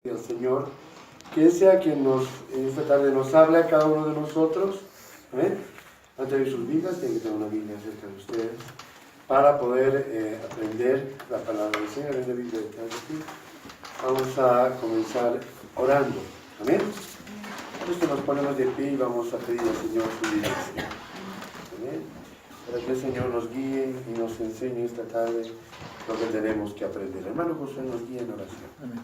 al Señor, que sea quien esta tarde nos hable a cada uno de nosotros. Amén. Antes de sus vidas, tienen que tener una Biblia cerca de ustedes para poder aprender la palabra del Señor en la Biblia de aquí. Vamos a comenzar orando. Amén. Entonces nos ponemos de pie y vamos a pedir al Señor su dirección. Amén. Para que el Señor nos guíe y nos enseñe esta tarde lo que tenemos que aprender. Hermano José, nos guía en oración. Amén.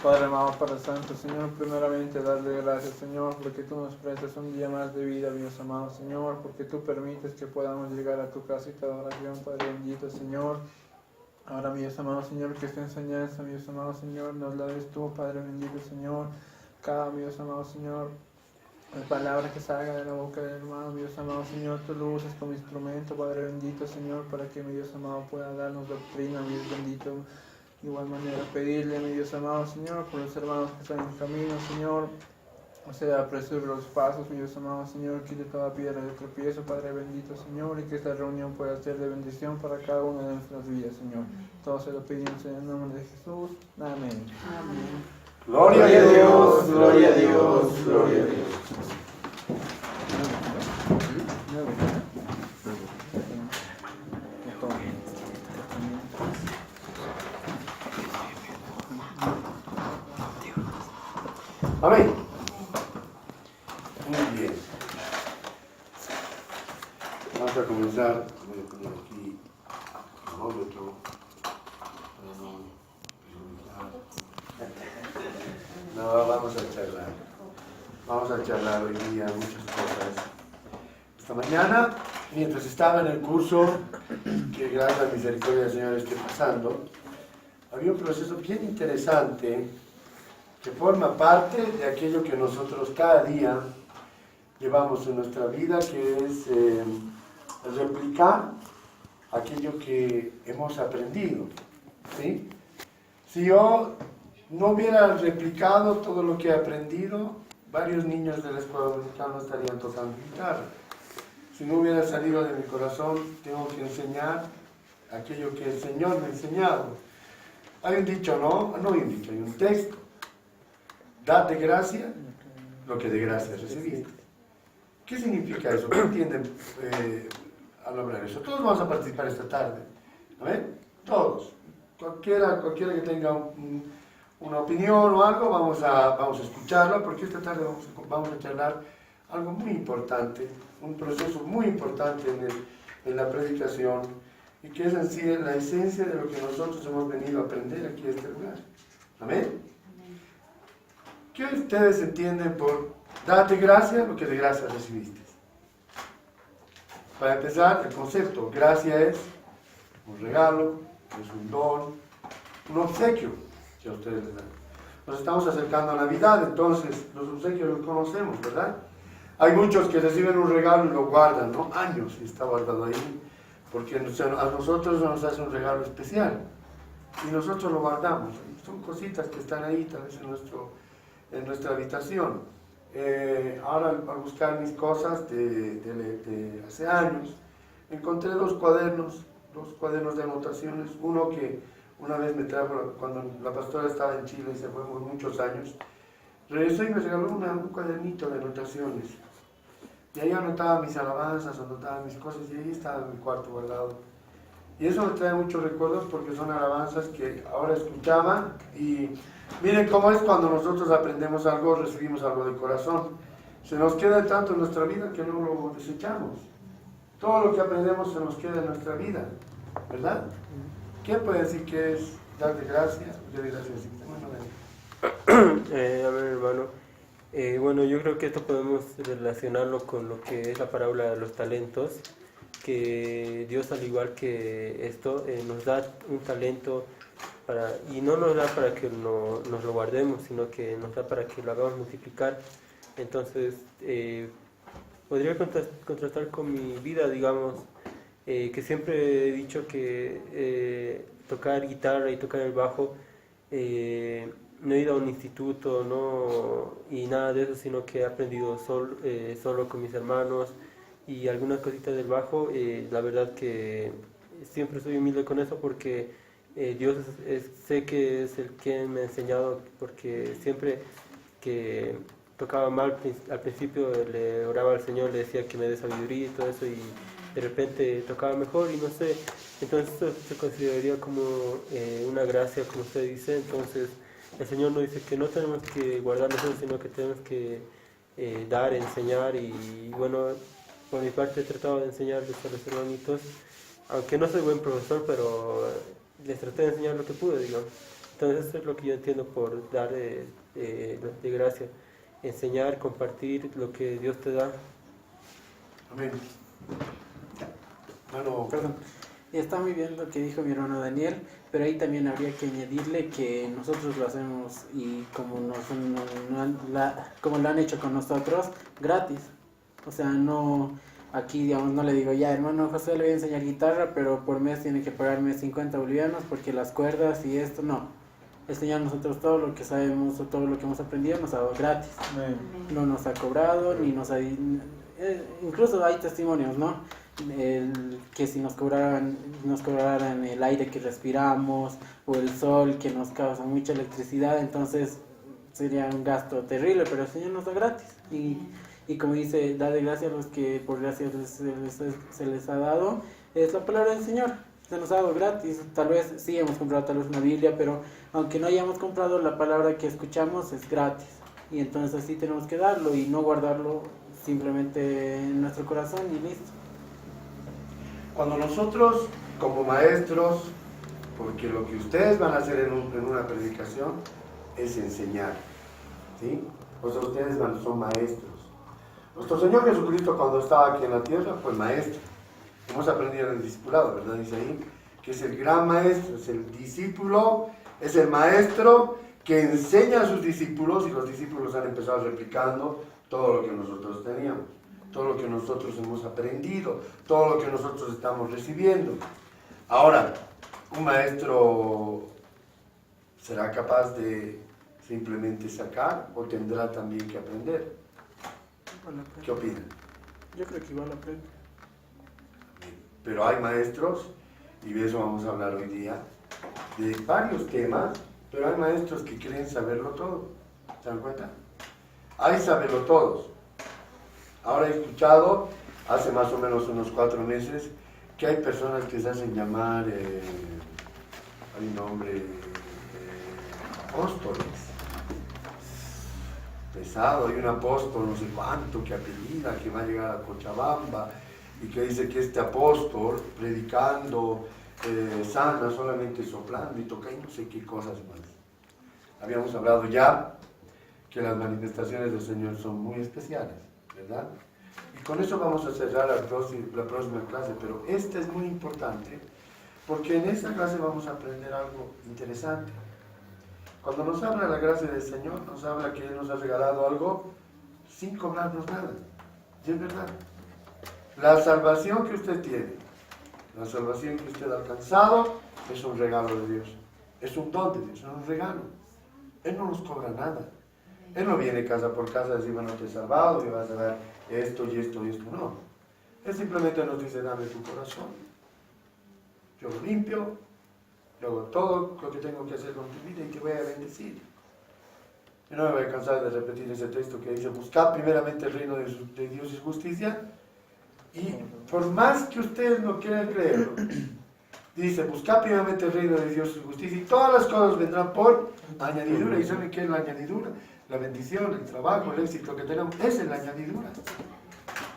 Padre amado, Padre Santo, Señor, primeramente darle gracias, Señor, porque tú nos prestas un día más de vida, Dios amado, Señor, porque tú permites que podamos llegar a tu casita de oración, Padre bendito, Señor. Ahora, mi Dios amado, Señor, que esta enseñanza, mi Dios amado, Señor, nos la des tú, Padre bendito, Señor. Cada, mi Dios amado, Señor, la palabra que salga de la boca del hermano, mi Dios amado, Señor, tú lo uses como instrumento, Padre bendito, Señor, para que mi Dios amado pueda darnos doctrina, mi Dios bendito. De igual manera, pedirle, mi Dios amado, Señor, por los hermanos que están en camino, Señor, o sea, apresure los pasos, mi Dios amado, Señor, quite toda piedra de tropiezo, Padre bendito, Señor, y que esta reunión pueda ser de bendición para cada una de nuestras vidas, Señor. Todo se lo pedimos en el nombre de Jesús. Amén. Amén. Gloria a Dios, gloria a Dios, gloria a Dios. Amén. Muy bien. Vamos a comenzar. Voy a poner aquí el cronómetro. No, vamos a charlar. Vamos a charlar hoy día muchas cosas. Esta mañana, mientras estaba en el curso, que gracias a la misericordia del Señor esté pasando, había un proceso bien interesante que forma parte de aquello que nosotros cada día llevamos en nuestra vida, que es replicar aquello que hemos aprendido, ¿sí? Si yo no hubiera replicado todo lo que he aprendido, varios niños de la escuela dominical no estarían tocando guitarra. Si no hubiera salido de mi corazón, tengo que enseñar aquello que el Señor me ha enseñado. Hay un dicho, ¿no? No hay un dicho, hay un texto. Dad de gracia lo que de gracia recibiste. ¿Qué significa eso? ¿Qué entienden al hablar eso? Todos vamos a participar esta tarde. ¿Amén? Todos. Cualquiera que tenga una opinión o algo, vamos a escucharla, porque esta tarde vamos a charlar algo muy importante, un proceso muy importante en la predicación, y que es en sí la esencia de lo que nosotros hemos venido a aprender aquí en este lugar. ¿Amén? ¿Qué ustedes entienden por date gracia lo que de gracia recibiste? Para empezar, el concepto, gracia es un regalo, es un don, un obsequio que a ustedes les dan. Nos estamos acercando a Navidad, entonces los obsequios los conocemos, ¿verdad? Hay muchos que reciben un regalo y lo guardan, ¿no? Años y está guardado ahí, porque a nosotros nos hace un regalo especial y nosotros lo guardamos. Son cositas que están ahí, tal vez en nuestra habitación. Ahora, al buscar mis cosas de hace años, encontré dos cuadernos de anotaciones. Uno que una vez me trajo cuando la pastora estaba en Chile y se fue por muchos años. Regresó y me regaló un cuadernito de anotaciones. Y ahí anotaba mis alabanzas, anotaba mis cosas, y ahí estaba en mi cuarto guardado. Y eso me trae muchos recuerdos porque son alabanzas que ahora escuchaba. Y miren cómo es cuando nosotros aprendemos algo, recibimos algo de corazón. Se nos queda tanto en nuestra vida que no lo desechamos. Todo lo que aprendemos se nos queda en nuestra vida, ¿verdad? ¿Quién puede decir que es dar de gracias? Yo de gracias. A ver, hermano, bueno, yo creo que esto podemos relacionarlo con lo que es la parábola de los talentos, que Dios, al igual que esto, nos da un talento y no nos da para que nos lo guardemos, sino que nos da para que lo hagamos multiplicar. Entonces, podría contrastar con mi vida, digamos, que siempre he dicho que tocar guitarra y tocar el bajo, no he ido a un instituto y nada de eso, sino que he aprendido solo con mis hermanos y algunas cositas del bajo. La verdad que siempre soy humilde con eso porque Dios sé que es el que me ha enseñado, porque siempre que tocaba mal al principio le oraba al Señor, le decía que me dé sabiduría y todo eso, y de repente tocaba mejor y no sé. Entonces esto se consideraría como una gracia, como usted dice. Entonces el Señor nos dice que no tenemos que guardar nosotros, sino que tenemos que dar, enseñar. Y bueno, por mi parte he tratado de enseñarles a los hermanitos, aunque no soy buen profesor, pero les traté de enseñar lo que pude, digamos. Entonces eso es lo que yo entiendo por dar de gracia, enseñar, compartir lo que Dios te da. Amén. Bueno, Perdón. Y está muy bien lo que dijo mi hermano Daniel, pero ahí también habría que añadirle que nosotros lo hacemos y como como lo han hecho con nosotros, gratis. O sea, no, aquí digamos no le digo, ya hermano José le voy a enseñar guitarra, pero por mes tiene que pagarme 50 bolivianos porque las cuerdas y esto, no. Enseñar nosotros todo lo que sabemos o todo lo que hemos aprendido nos ha dado gratis. No nos ha cobrado, ni nos ha... incluso hay testimonios, ¿no? Que si nos cobraran el aire que respiramos o el sol que nos causa mucha electricidad, entonces sería un gasto terrible, pero el Señor nos da gratis. Y como dice, da de gracia a los que por gracia se les ha dado, es la palabra del Señor. Se nos ha dado gratis. Tal vez sí hemos comprado tal vez una Biblia, pero aunque no hayamos comprado, la palabra que escuchamos es gratis. Y entonces así tenemos que darlo y no guardarlo simplemente en nuestro corazón y listo. cuando nosotros como maestros, porque lo que ustedes van a hacer en una predicación es enseñar, ¿sí? O sea, ustedes son maestros. Nuestro Señor Jesucristo cuando estaba aquí en la tierra fue maestro. Hemos aprendido en el discipulado, ¿verdad? Dice ahí que es el gran maestro, es el discípulo, es el maestro que enseña a sus discípulos, y los discípulos han empezado replicando todo lo que nosotros teníamos, todo lo que nosotros hemos aprendido, todo lo que nosotros estamos recibiendo. Ahora, un maestro será capaz de simplemente sacar o tendrá también que aprender. ¿Qué opinan? Yo creo que igual aprende. Pero hay maestros, y de eso vamos a hablar hoy día, de varios temas, pero hay maestros que creen saberlo todo. ¿Se dan cuenta? Hay saberlo todos. Ahora he escuchado, hace más o menos unos 4 meses, que hay personas que se hacen llamar, hay un nombre, apóstoles. Pesado, hay un apóstol no sé cuánto que apellida, que va a llegar a Cochabamba, y que dice que este apóstol, predicando, sana solamente soplando y toca y no sé qué cosas más. Habíamos hablado ya que las manifestaciones del Señor son muy especiales, ¿verdad? Y con eso vamos a cerrar la próxima clase, pero esta es muy importante, porque en esta clase vamos a aprender algo interesante. Cuando nos habla la gracia del Señor, nos habla que Él nos ha regalado algo sin cobrarnos nada. Y es verdad. La salvación que usted tiene, la salvación que usted ha alcanzado, es un regalo de Dios. Es un don de Dios, es un regalo. Él no nos cobra nada. Él no viene casa por casa a decir, bueno, te he salvado, te vas a dar esto y esto y esto. No. Él simplemente nos dice, dame tu corazón. Yo lo limpio, yo hago todo lo que tengo que hacer con tu vida y te voy a bendecir. Yo no me voy a cansar de repetir ese texto que dice, buscad primeramente el reino de Dios y su justicia. Y por más que ustedes no quieran creerlo, dice, buscad primeramente el reino de Dios y su justicia y todas las cosas vendrán por añadidura. ¿Y saben qué es la añadidura? La bendición, el trabajo, el éxito que tenemos, esa es la añadidura.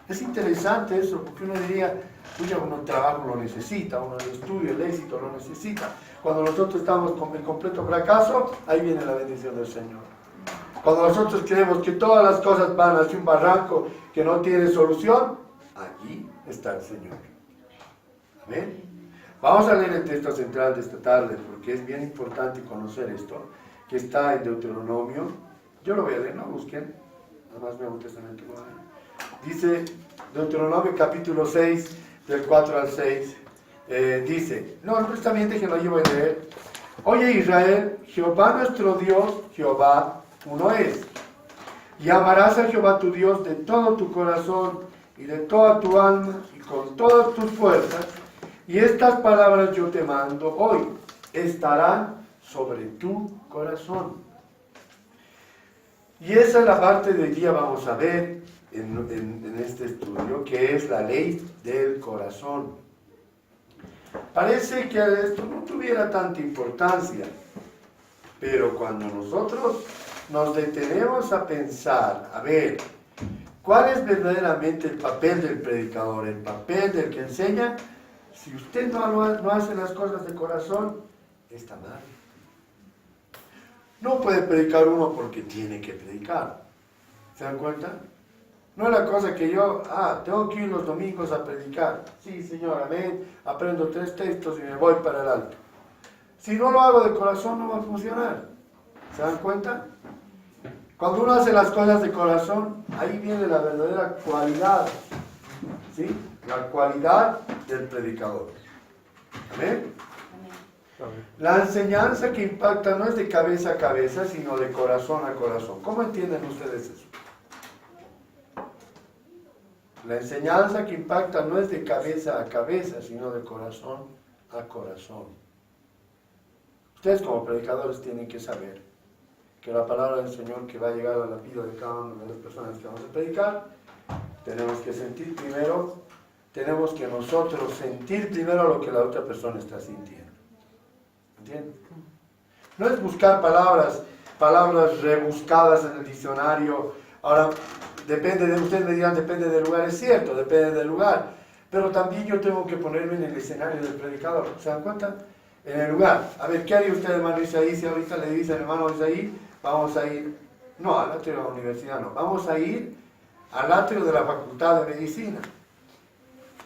Es interesante eso, porque uno diría, oye, uno el trabajo lo necesita, uno el estudio, el éxito lo necesita. Cuando nosotros estamos con el completo fracaso, ahí viene la bendición del Señor. Cuando nosotros creemos que todas las cosas van hacia un barranco que no tiene solución, allí está el Señor. Amén. Vamos a leer el texto central de esta tarde, porque es bien importante conocer esto, que está en Deuteronomio. Yo lo voy a leer, no busquen, nada más Nuevo Testamento. Dice Deuteronomio capítulo 6, del 4 al 6, dice, no, justamente que lo yo voy a leer. Oye Israel, Jehová nuestro Dios, Jehová uno es. Y amarás a Jehová tu Dios de todo tu corazón y de toda tu alma y con todas tus fuerzas. Y estas palabras yo te mando hoy. estará sobre tu corazón. Y esa es la parte de hoy día vamos a ver en este estudio, que es la ley del corazón. Parece que esto no tuviera tanta importancia, pero cuando nosotros nos detenemos a pensar, a ver, ¿cuál es verdaderamente el papel del predicador, el papel del que enseña? Si usted no hace las cosas de corazón, está mal. No puede predicar uno porque tiene que predicar. ¿Se dan cuenta? No es la cosa que yo, tengo que ir los domingos a predicar. Sí, Señor, amén. Aprendo 3 textos y me voy para el alto. Si no lo hago de corazón, no va a funcionar. ¿Se dan cuenta? Cuando uno hace las cosas de corazón, ahí viene la verdadera cualidad. ¿Sí? La cualidad del predicador. Amén. La enseñanza que impacta no es de cabeza a cabeza, sino de corazón a corazón. ¿Cómo entienden ustedes eso? La enseñanza que impacta no es de cabeza a cabeza, sino de corazón a corazón. Ustedes como predicadores tienen que saber que la palabra del Señor que va a llegar a la vida de cada una de las personas que vamos a predicar, tenemos que sentir primero, tenemos que nosotros sentir primero lo que la otra persona está sintiendo. ¿Entienden? No es buscar palabras rebuscadas en el diccionario. Ahora, depende de ustedes, me dirán, depende del lugar, es cierto, depende del lugar. Pero también yo tengo que ponerme en el escenario del predicador. ¿Se dan cuenta? En el lugar. A ver, ¿qué haría usted, hermano Isaí, si ahorita le dice al hermano Isaí, vamos a ir, no, al atrio de la universidad, no, vamos a ir al atrio de la Facultad de Medicina?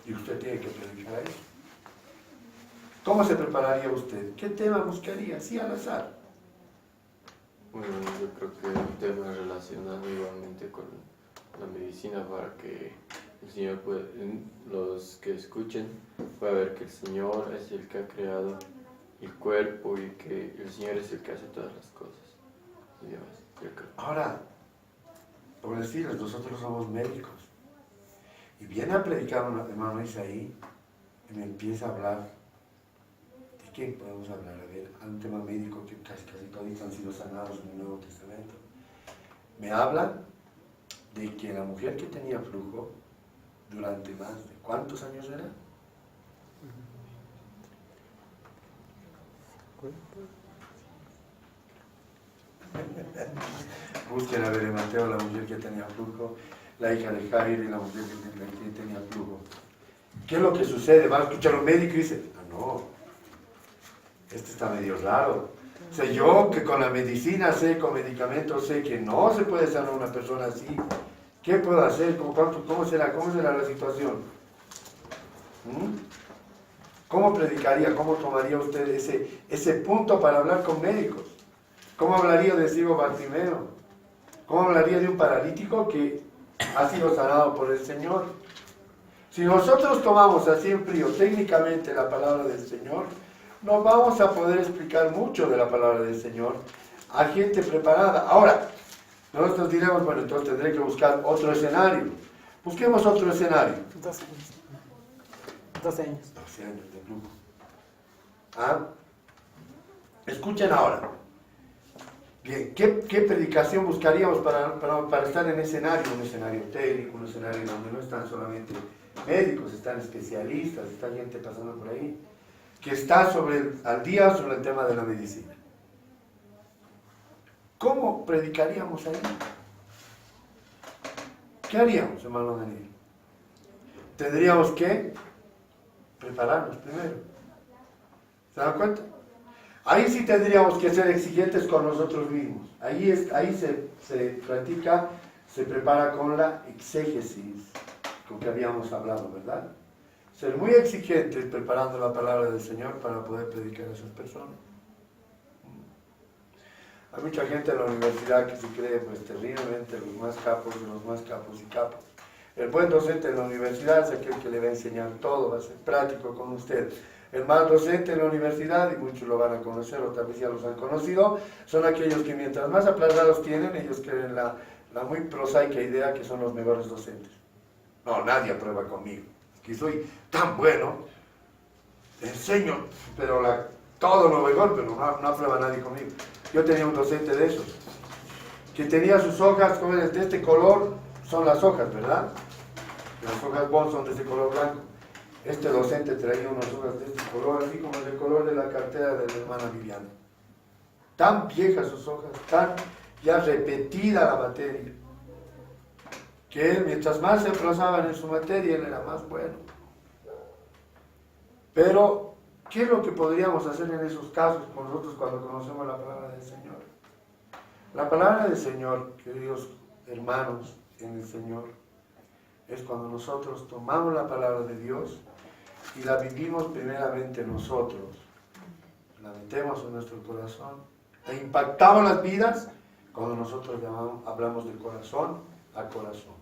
Y usted tiene que predicar ahí. ¿Cómo se prepararía usted? ¿Qué tema buscaría? Sí, al azar. Bueno, yo creo que un tema relacionado igualmente con la medicina para que el Señor pueda, los que escuchen puedan ver que el Señor es el que ha creado el cuerpo y que el Señor es el que hace todas las cosas. Y demás, yo creo. Ahora, por decirles, nosotros somos médicos. Y viene a predicar un hermano Isaí y me empieza a hablar. ¿De qué podemos hablar? A ver, hay un tema médico que casi todos han sido sanados en el Nuevo Testamento. Me habla de que la mujer que tenía flujo durante más de ¿cuántos años era? Busquen a ver en Mateo la mujer que tenía flujo, la hija de Jair y la mujer que tenía flujo. ¿Qué es lo que sucede? Va a escuchar un médico y dice, no, este está medio raro. O sea, yo que con la medicina sé, con medicamentos sé que no se puede sanar a una persona así. ¿Qué puedo hacer? ¿Cómo será la situación? ¿Cómo predicaría? ¿Cómo tomaría usted ese punto para hablar con médicos? ¿Cómo hablaría de ciego Bartimeo? ¿Cómo hablaría de un paralítico que ha sido sanado por el Señor? Si nosotros tomamos así en frío técnicamente la palabra del Señor, no vamos a poder explicar mucho de la palabra del Señor a gente preparada. Ahora, nosotros diremos, bueno, entonces tendré que buscar otro escenario. Busquemos otro escenario. 12 años. 12 años. 12 años de flujo. Escuchen ahora. Bien, ¿qué predicación buscaríamos para estar en escenario? Un escenario técnico, un escenario donde no están solamente médicos, están especialistas, está gente pasando por ahí, que está al día sobre el tema de la medicina. ¿Cómo predicaríamos ahí? ¿Qué haríamos, hermano Daniel? Tendríamos que prepararnos primero. ¿Se dan cuenta? Ahí sí tendríamos que ser exigentes con nosotros mismos. Ahí se practica, se prepara con la exégesis, con que habíamos hablado, ¿verdad? Ser muy exigentes preparando la palabra del Señor para poder predicar a esas personas. Hay mucha gente en la universidad que se cree pues terriblemente los más capos de los más capos y capos. El buen docente en la universidad es aquel que le va a enseñar todo, va a ser práctico con usted. El mal docente en la universidad, y muchos lo van a conocer o tal vez ya los han conocido, son aquellos que mientras más aplazados tienen, ellos creen la muy prosaica idea que son los mejores docentes. No, nadie aprueba conmigo, es que soy tan bueno, enseño, pero todo lo mejor, pero no aprueba nadie conmigo. Yo tenía un docente de esos, que tenía sus hojas como de este color, son las hojas, ¿verdad? Las hojas Bond son de este color blanco. Este docente traía unas hojas de este color, así como el color de la cartera de la hermana Viviana. Tan viejas sus hojas, tan ya repetida la materia, que él, mientras más se aplazaban en su materia, él era más bueno. Pero, ¿qué es lo que podríamos hacer en esos casos con nosotros cuando conocemos la palabra del Señor? La palabra del Señor, queridos hermanos en el Señor, es cuando nosotros tomamos la palabra de Dios y la vivimos primeramente nosotros, la metemos en nuestro corazón e impactamos las vidas cuando nosotros hablamos de corazón a corazón.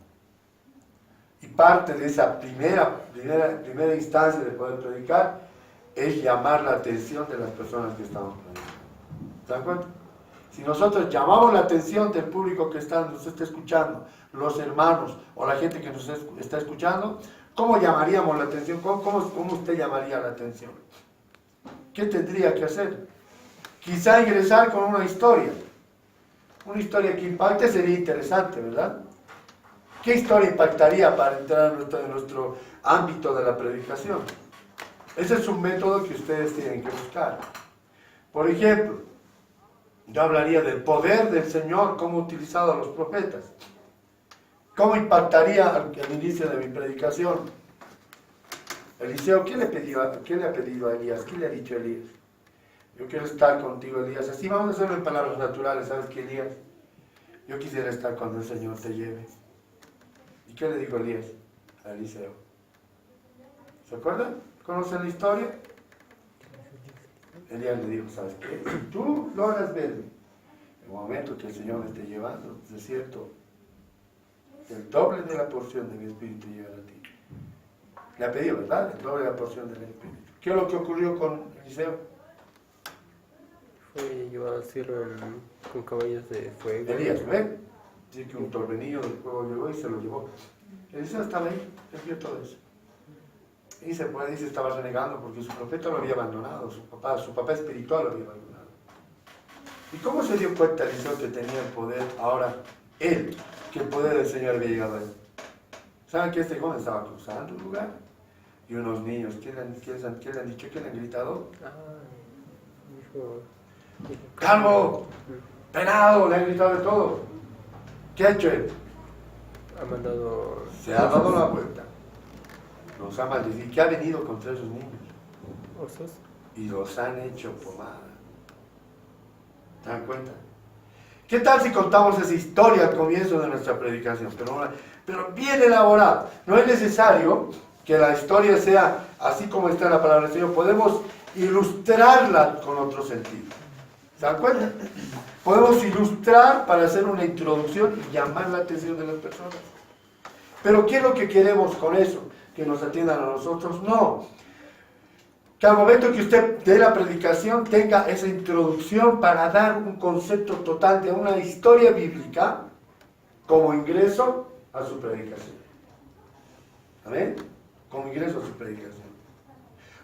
Y parte de esa primera instancia de poder predicar es llamar la atención de las personas que estamos predicando. ¿Se dan cuenta? Si nosotros llamamos la atención del público que nos está escuchando, los hermanos o la gente que nos está escuchando, ¿cómo llamaríamos la atención? ¿Cómo usted llamaría la atención? ¿Qué tendría que hacer? Quizá ingresar con una historia. Una historia que impacte sería interesante, ¿verdad? ¿Qué historia impactaría para entrar en nuestro ámbito de la predicación? Ese es un método que ustedes tienen que buscar. Por ejemplo, yo hablaría del poder del Señor, cómo utilizado a los profetas. ¿Cómo impactaría al inicio de mi predicación? Eliseo, ¿qué le ha pedido a Elías? ¿Qué le ha dicho a Elías? Yo quiero estar contigo, Elías. Así vamos a hacerlo en palabras naturales. ¿Sabes qué, Elías? Yo quisiera estar cuando el Señor te lleve. ¿Y qué le dijo Elías a Eliseo? ¿Se acuerdan? ¿Conocen la historia? Elías le dijo, ¿sabes qué? Si tú logras verme, en el momento que el Señor me esté llevando, es cierto, el doble de la porción de mi espíritu llegará a ti. Le ha pedido, ¿verdad? El doble de la porción del espíritu. ¿Qué es lo que ocurrió con Eliseo? Fue llevado al cielo con caballos de fuego. Elías, ¿ven? Dice que un torbellino del fuego llegó y se lo llevó. Eliseo estaba ahí, él vio todo eso. Y se puede decir, estaba renegando porque su profeta lo había abandonado, su papá espiritual lo había abandonado. ¿Y cómo se dio cuenta Eliseo que tenía el poder ahora, él, que el poder del Señor había llegado a él? ¿Saben que este joven estaba cruzando un lugar? Y unos niños, ¿qué le han dicho? ¿Qué le han gritado? Dijo, ¡Calvo! ¡Penado! Le han gritado de todo. ¿Qué ha hecho él? ha mandado... Se ha dado la vuelta. Los ha maldecido. ¿Qué ha venido contra esos niños? osos. Y los han hecho pomada. ¿Se dan cuenta? ¿Qué tal si contamos esa historia al comienzo de nuestra predicación? Pero bien elaborada. No es necesario que la historia sea así como está en la palabra del Señor. Podemos ilustrarla con otro sentido. ¿Se dan cuenta? Podemos ilustrar para hacer una introducción y llamar la atención de las personas. Pero ¿qué es lo que queremos con eso? ¿Que nos atiendan a nosotros? No. Que al momento que usted dé la predicación tenga esa introducción para dar un concepto total de una historia bíblica como ingreso a su predicación. ¿Amén? Como ingreso a su predicación.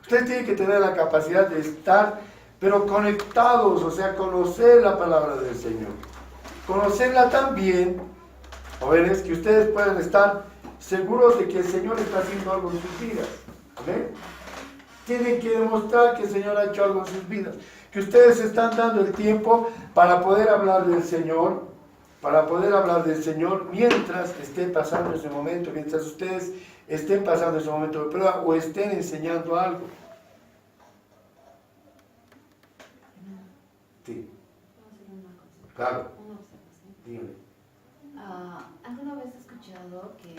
Usted tiene que tener la capacidad de estar, pero conectados, o sea, conocer la palabra del Señor. Conocerla tan bien, jóvenes, que ustedes puedan estar seguros de que el Señor está haciendo algo en sus vidas. ¿Amén? Tienen que demostrar que el Señor ha hecho algo en sus vidas. Que ustedes están dando el tiempo para poder hablar del Señor, mientras estén pasando ese momento, mientras ustedes estén pasando ese momento de prueba o estén enseñando algo. Sí. Claro. Una observación. Dígame. ¿Alguna vez he escuchado que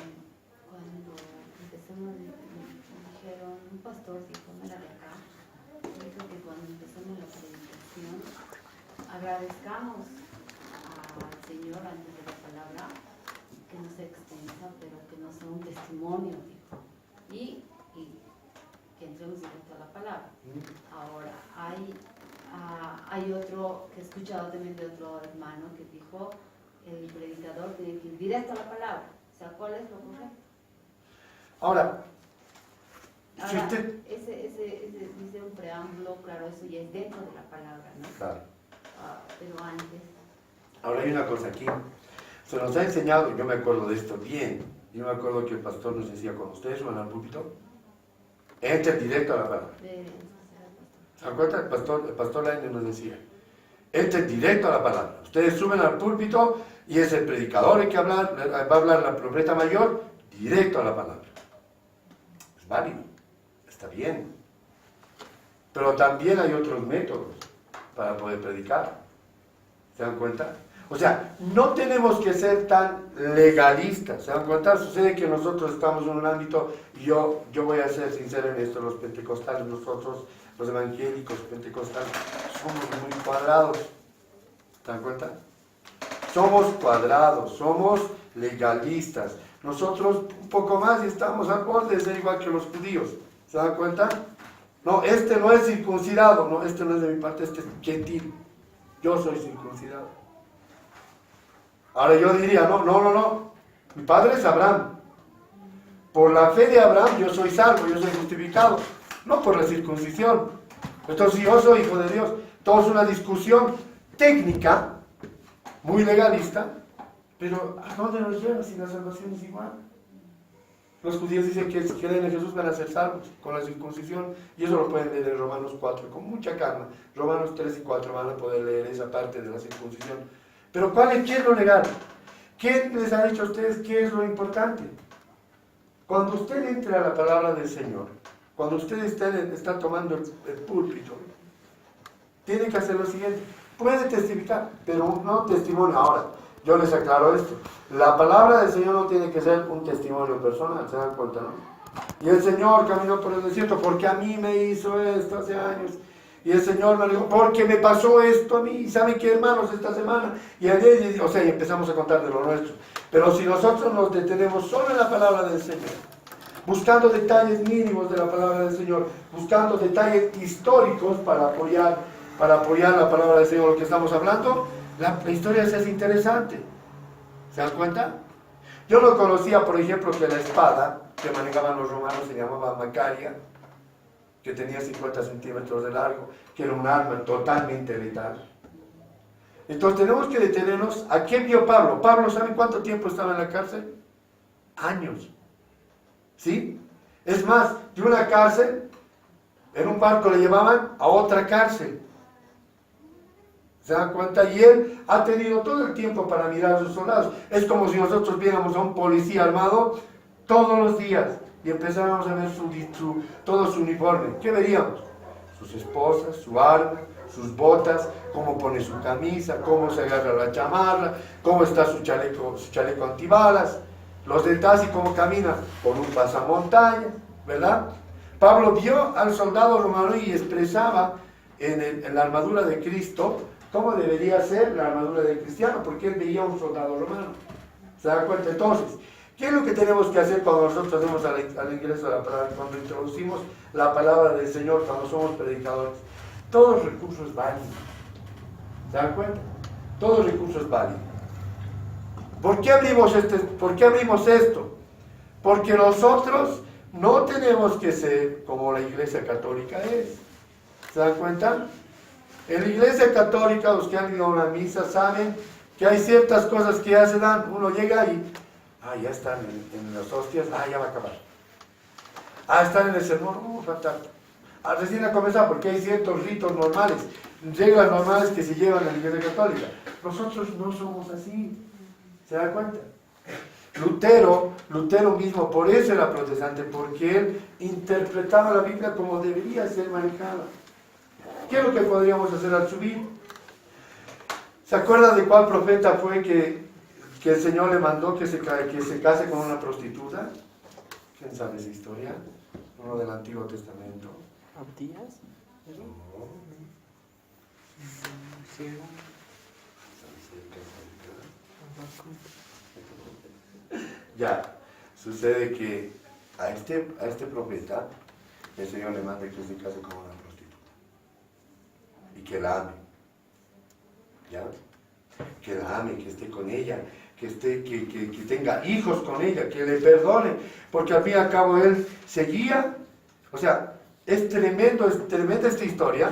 cuando empezamos, dijeron, un pastor dijo, no era de acá, dijo que cuando empezamos la predicación, agradezcamos al Señor antes de la palabra, que no sea extensa, pero que no sea un testimonio, dijo, y que entremos directo a la palabra. Ahora, hay otro que he escuchado también de otro hermano que dijo, el predicador tiene que ir directo a la palabra. O sea, ¿cuál es lo correcto? Ahora, Si Ahora, usted... ese dice un preámbulo, claro, eso ya es dentro de la palabra, ¿no? Claro. Pero antes. Ahora hay una cosa aquí. Se nos ha enseñado, yo me acuerdo de esto bien, yo me acuerdo que el pastor nos decía, cuando ustedes suban al púlpito, entren directo a la palabra. ¿Se dan cuenta? El pastor Laine nos decía, entren directo a la palabra. Ustedes suben al púlpito y es el predicador el que va a hablar la profeta mayor, directo a la palabra. Es válido, está bien. Pero también hay otros métodos para poder predicar. ¿Se dan cuenta? O sea, no tenemos que ser tan legalistas. ¿Se dan cuenta? Sucede que nosotros estamos en un ámbito, y yo voy a ser sincero en esto, los pentecostales, nosotros, los evangélicos pentecostales, somos muy cuadrados. ¿Se dan cuenta? Somos cuadrados, somos legalistas. Nosotros un poco más y estamos al borde de ser igual que los judíos. ¿Se dan cuenta? No, este no es circuncidado, no, este no es de mi parte, este es gentil. Yo soy circuncidado. Ahora yo diría, no. Mi padre es Abraham. Por la fe de Abraham yo soy salvo, yo soy justificado. No por la circuncisión. Entonces yo soy hijo de Dios. Todo es una discusión técnica, muy legalista, pero ¿a dónde nos lleva si la salvación es igual? Los judíos dicen que si creen en Jesús van a ser salvos con la circuncisión, y eso lo pueden leer en Romanos 4, con mucha calma. Romanos 3 y 4 van a poder leer esa parte de la circuncisión. Pero ¿qué es lo legal? ¿Quién les ha dicho a ustedes qué es lo importante? Cuando usted entre a la palabra del Señor, cuando usted está tomando el púlpito, tiene que hacer lo siguiente. Puede testificar, pero no testimonio. Ahora, yo les aclaro esto. La palabra del Señor no tiene que ser un testimonio personal, ¿se dan cuenta, no? Y el Señor caminó por el desierto porque a mí me hizo esto hace años. Y el Señor me dijo, porque me pasó esto a mí. ¿Y saben qué, hermanos, esta semana? Y ayer, o sea, y empezamos a contar de lo nuestro. Pero si nosotros nos detenemos solo en la palabra del Señor, buscando detalles mínimos de la palabra del Señor, buscando detalles históricos para apoyar la palabra del Señor, lo que estamos hablando, la historia se hace interesante. ¿Se dan cuenta? Yo no conocía, por ejemplo, que la espada que manejaban los romanos se llamaba Macaria, que tenía 50 centímetros de largo, que era un arma totalmente letal. Entonces tenemos que detenernos. ¿A qué vio Pablo? Pablo, ¿saben cuánto tiempo estaba en la cárcel? Años. ¿Sí? Es más, de una cárcel, en un barco le llevaban a otra cárcel. ¿Se dan cuenta? Y él ha tenido todo el tiempo para mirar a sus soldados. Es como si nosotros viéramos a un policía armado todos los días y empezáramos a ver todo su uniforme. ¿Qué veríamos? Sus esposas, su arma, sus botas, cómo pone su camisa, cómo se agarra la chamarra, cómo está su chaleco antibalas, los detalles y cómo camina con un pasamontañas, ¿verdad? Pablo vio al soldado romano y expresaba en la armadura de Cristo cómo debería ser la armadura del cristiano, porque él veía a un soldado romano. ¿Se da cuenta? Entonces, ¿qué es lo que tenemos que hacer cuando nosotros hacemos al ingreso de la palabra, cuando introducimos la palabra del Señor, cuando somos predicadores? Todo recurso es válido. ¿Se dan cuenta? Todo recurso es válido. ¿Por qué abrimos esto? Porque nosotros no tenemos que ser como la Iglesia Católica es. ¿Se dan cuenta? En la Iglesia Católica, los que han ido a una misa saben que hay ciertas cosas que ya se dan. Uno llega y, ya están en las hostias, ya va a acabar. Están en el sermón, falta. Recién ha comenzado, porque hay ciertos ritos normales, reglas normales que se llevan en la Iglesia Católica. Nosotros no somos así. ¿Se dan cuenta? Lutero mismo, por eso era protestante, porque él interpretaba la Biblia como debería ser manejada. ¿Qué es lo que podríamos hacer al subir? ¿Se acuerdan de cuál profeta fue que el Señor le mandó que se case con una prostituta? ¿Quién sabe esa historia? Uno del Antiguo Testamento. ¿Abdías? No. Ya, sucede que a este profeta el Señor le manda que se case con una prostituta y que la ame, ¿ya? Que la ame, que esté con ella, que tenga hijos con ella, que le perdone, porque al fin y al cabo él seguía O sea, es tremenda esta historia,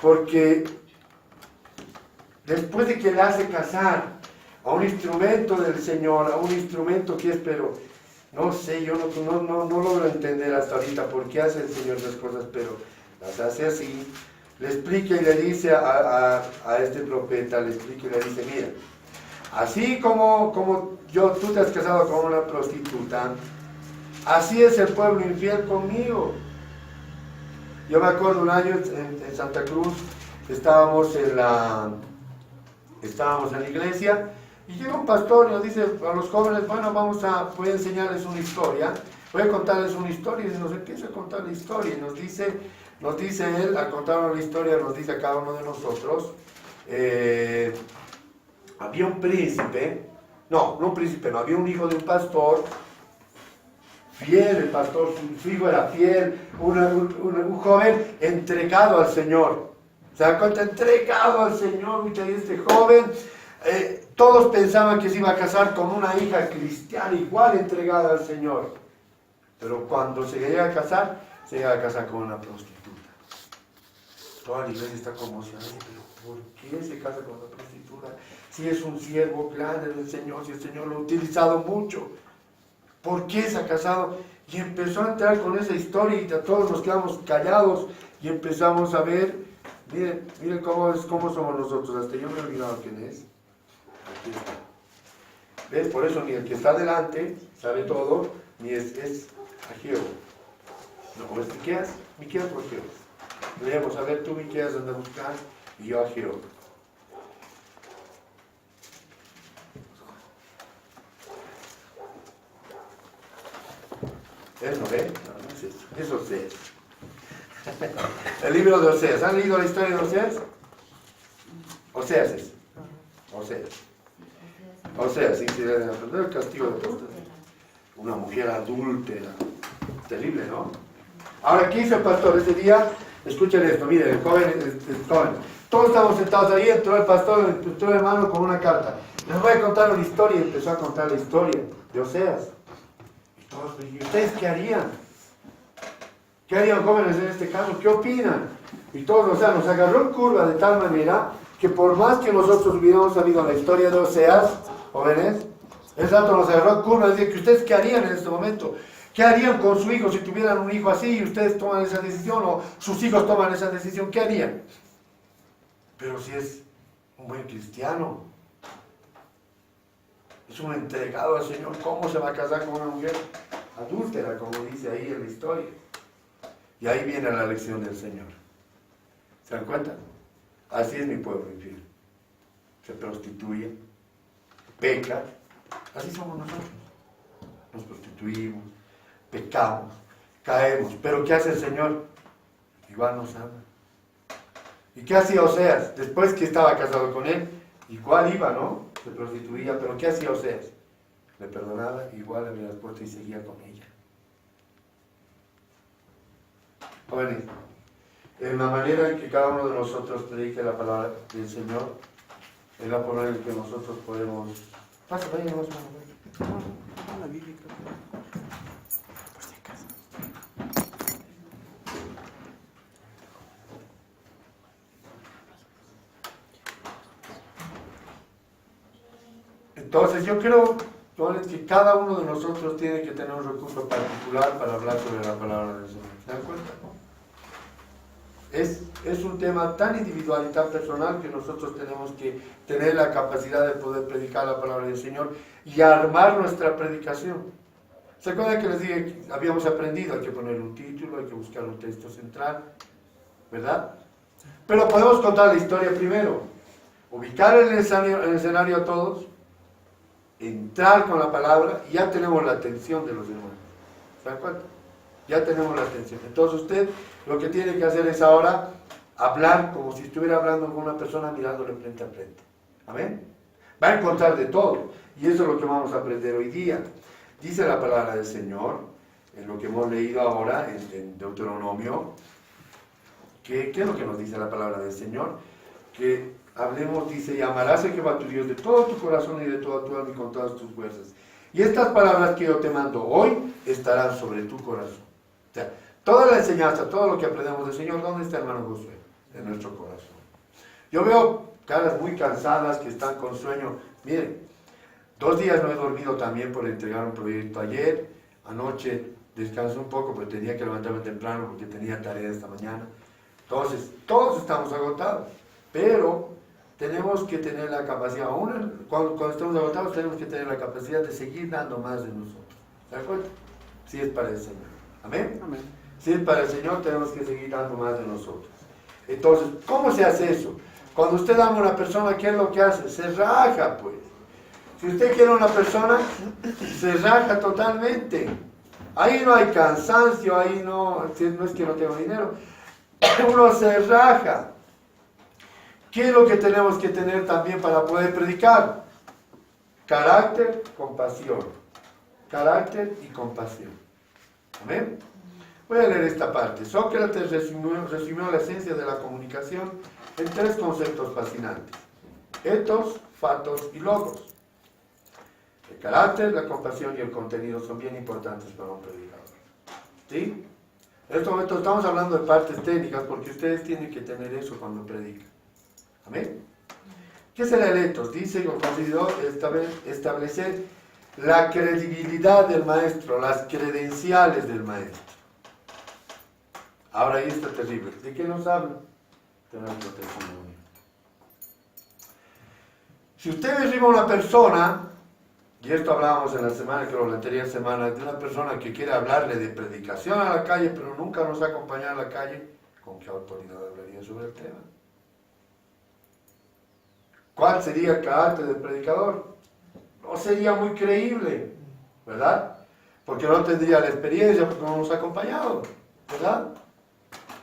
porque después de que le hace casar a un instrumento del Señor, a un instrumento que es, pero no sé, yo no logro entender hasta ahorita por qué hace el Señor las cosas, pero las hace así. Le explica y le dice a este profeta, le explica y le dice, mira, así como tú te has casado con una prostituta, así es el pueblo infiel conmigo. Yo me acuerdo un año en Santa Cruz, estábamos en la iglesia, y llega un pastor y nos dice a los jóvenes, bueno, voy a enseñarles una historia, voy a contarles una historia, y nos empieza a contar la historia, y nos dice él, al contarnos la historia, nos dice a cada uno de nosotros, había un príncipe, había un hijo de un pastor, fiel, el pastor, su hijo era fiel, un joven entregado al Señor. ¿Se dan cuenta? Entregado al Señor, y este joven, todos pensaban que se iba a casar con una hija cristiana, igual entregada al Señor. Pero cuando se llega a casar con una prostituta. Toda la iglesia está conmocionada, pero ¿por qué se casa con una prostituta? Si es un siervo grande del Señor, si el Señor lo ha utilizado mucho. ¿Por qué se ha casado? Y empezó a entrar con esa historia y todos nos quedamos callados y empezamos a ver, miren cómo somos nosotros, hasta yo me he olvidado quién es. Aquí está. ¿Ves? Por eso ni el que está delante sabe todo, ni es Ageo. No, es Miqueas o Ageo. Leemos, a ver tú Miqueas anda a buscar y yo Ageo. ¿Es no ve? No es eso. Es Oseas. El libro de Oseas. ¿Han leído la historia de Oseas? Oseas es. Oseas, sí, el castigo de apostasía. Una mujer adúltera. Terrible, ¿no? Ahora, ¿qué hizo el pastor ese día? Escuchen esto, miren, el joven. Todos estamos sentados ahí, entró el pastor, entró el hermano con una carta. Les voy a contar una historia, y empezó a contar la historia de Oseas. ¿Y ustedes qué harían? ¿Qué harían, jóvenes, en este caso? ¿Qué opinan? Y todos, nos agarró en curva de tal manera que por más que nosotros hubiéramos sabido la historia de Oseas, jóvenes, el santo nos agarró en curva, decir que ustedes qué harían en este momento. ¿Qué harían con su hijo si tuvieran un hijo así y ustedes toman esa decisión o sus hijos toman esa decisión? ¿Qué harían? Pero si es un buen cristiano, es un entregado al Señor, ¿cómo se va a casar con una mujer adúltera, como dice ahí en la historia? Y ahí viene la lección del Señor. ¿Se dan cuenta? Así es mi pueblo infiel. Se prostituye, peca. Así somos nosotros. Nos prostituimos, pecamos, caemos. Pero ¿qué hace el Señor? Igual nos ama. ¿Y qué hacía Oseas? Después que estaba casado con él, igual iba, ¿no? Se prostituía, pero ¿qué hacía Oseas? Le perdonaba, igual abría las puertas y seguía con ella. Jóvenes, en la manera en que cada uno de nosotros predique la palabra del Señor, es la forma en que nosotros podemos... Pasa, vaya, no, La Biblia, por si acaso. Entonces yo creo que cada uno de nosotros tiene que tener un recurso particular para hablar sobre la palabra del Señor. ¿Se dan cuenta? Es un tema tan individual y tan personal que nosotros tenemos que tener la capacidad de poder predicar la palabra del Señor y armar nuestra predicación. ¿Se acuerdan que les dije que habíamos aprendido? Hay que poner un título, hay que buscar un texto central, ¿verdad? Pero podemos contar la historia primero, ubicar en el escenario a todos, entrar con la palabra y ya tenemos la atención de los hermanos. ¿Se dan cuenta? Ya tenemos la atención. Entonces usted lo que tiene que hacer es ahora hablar como si estuviera hablando con una persona mirándole frente a frente. ¿Amén? Va a encontrar de todo. Y eso es lo que vamos a aprender hoy día. Dice la palabra del Señor, en lo que hemos leído ahora en Deuteronomio, ¿qué es lo que nos dice la palabra del Señor? Que hablemos, dice, y amarás a Jehová tu Dios de todo tu corazón y de toda tu alma y con todas tus fuerzas. Y estas palabras que yo te mando hoy estarán sobre tu corazón. O sea, Toda la enseñanza, todo lo que aprendemos del Señor, ¿dónde está, hermano Josué? En nuestro corazón. Yo veo caras muy cansadas que están con sueño. Miren, 2 días no he dormido también por entregar un proyecto. Ayer, anoche, descansé un poco, pero tenía que levantarme temprano porque tenía tarea esta mañana. Entonces, todos estamos agotados, pero tenemos que tener la capacidad, cuando estamos agotados, tenemos que tener la capacidad de seguir dando más de nosotros. ¿De acuerdo? Si es para el Señor. ¿Amén? Amén. Si es para el Señor, tenemos que seguir dando más de nosotros. Entonces, ¿cómo se hace eso? Cuando usted ama a una persona, ¿qué es lo que hace? Se raja, pues. Si usted quiere a una persona, se raja totalmente. Ahí no hay cansancio, ahí no es que no tengo dinero. Uno se raja. ¿Qué es lo que tenemos que tener también para poder predicar? Carácter, compasión. Carácter y compasión. ¿Amén? Voy a leer esta parte. Sócrates resumió la esencia de la comunicación en 3 conceptos fascinantes: ethos, pathos y logos. El carácter, la compasión y el contenido son bien importantes para un predicador. ¿Sí? En este momento estamos hablando de partes técnicas porque ustedes tienen que tener eso cuando predican. ¿Amén? ¿Qué es el ethos? Dice o consideró establecer la credibilidad del maestro, las credenciales del maestro. Ahora ahí está terrible. ¿De qué nos habla? De nuestro testimonio. Si usted derriba a una persona, y esto hablábamos en la semana, creo la anterior semana, de una persona que quiere hablarle de predicación a la calle, pero nunca nos ha acompañado a la calle, ¿con qué autoridad hablaría sobre el tema? ¿Cuál sería el carácter del predicador? No sería muy creíble, ¿verdad? Porque no tendría la experiencia, porque no nos ha acompañado, ¿verdad?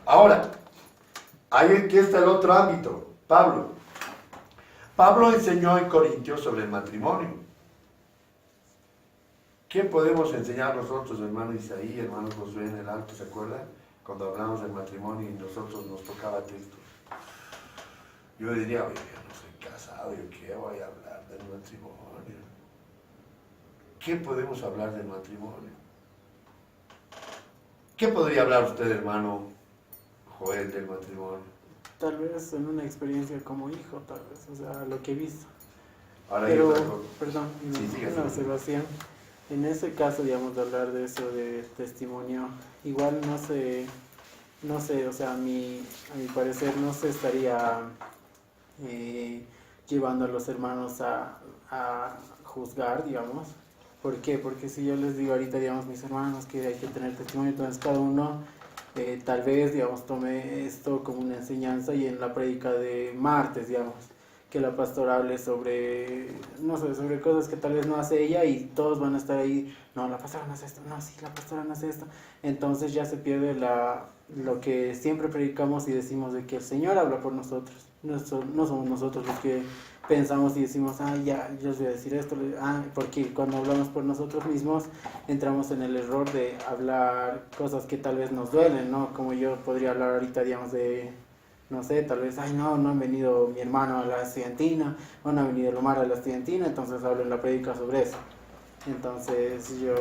Ahora, aquí está el otro ámbito, Pablo. Pablo enseñó en Corintios sobre el matrimonio. ¿Qué podemos enseñar nosotros, hermano Isaí, hermano Josué en el Alto, se acuerdan? Cuando hablamos del matrimonio y nosotros nos tocaba textos. Yo diría, oye, yo no soy casado, ¿yo qué voy a hablar del matrimonio? ¿Qué podemos hablar del matrimonio? ¿Qué podría hablar usted, hermano Joel, del matrimonio? Tal vez en una experiencia como hijo, tal vez, o sea, lo que he visto. Ahora Pero, yo perdón, Sí, siga, una siga. observación. En ese caso, digamos, de hablar de eso, de testimonio, igual no sé, o sea, a mi parecer no se estaría llevando a los hermanos a juzgar, digamos. ¿Por qué? Porque si yo les digo ahorita, digamos, mis hermanos, que hay que tener testimonio, entonces cada uno tal vez, digamos, tome esto como una enseñanza y en la prédica de martes, digamos, que la pastora hable sobre, no sé, sobre cosas que tal vez no hace ella y todos van a estar ahí, no, la pastora no hace esto, no, sí, la pastora no hace esto. Entonces ya se pierde lo que siempre predicamos y decimos de que el Señor habla por nosotros. No somos nosotros los que pensamos y decimos, ya, yo les voy a decir esto, porque cuando hablamos por nosotros mismos entramos en el error de hablar cosas que tal vez nos duelen, ¿no? Como yo podría hablar ahorita, digamos, de, no sé, tal vez, no han venido mi hermano a la estudiantina, o no ha venido el Omar a la estudiantina, entonces hablo en la prédica sobre eso. Entonces yo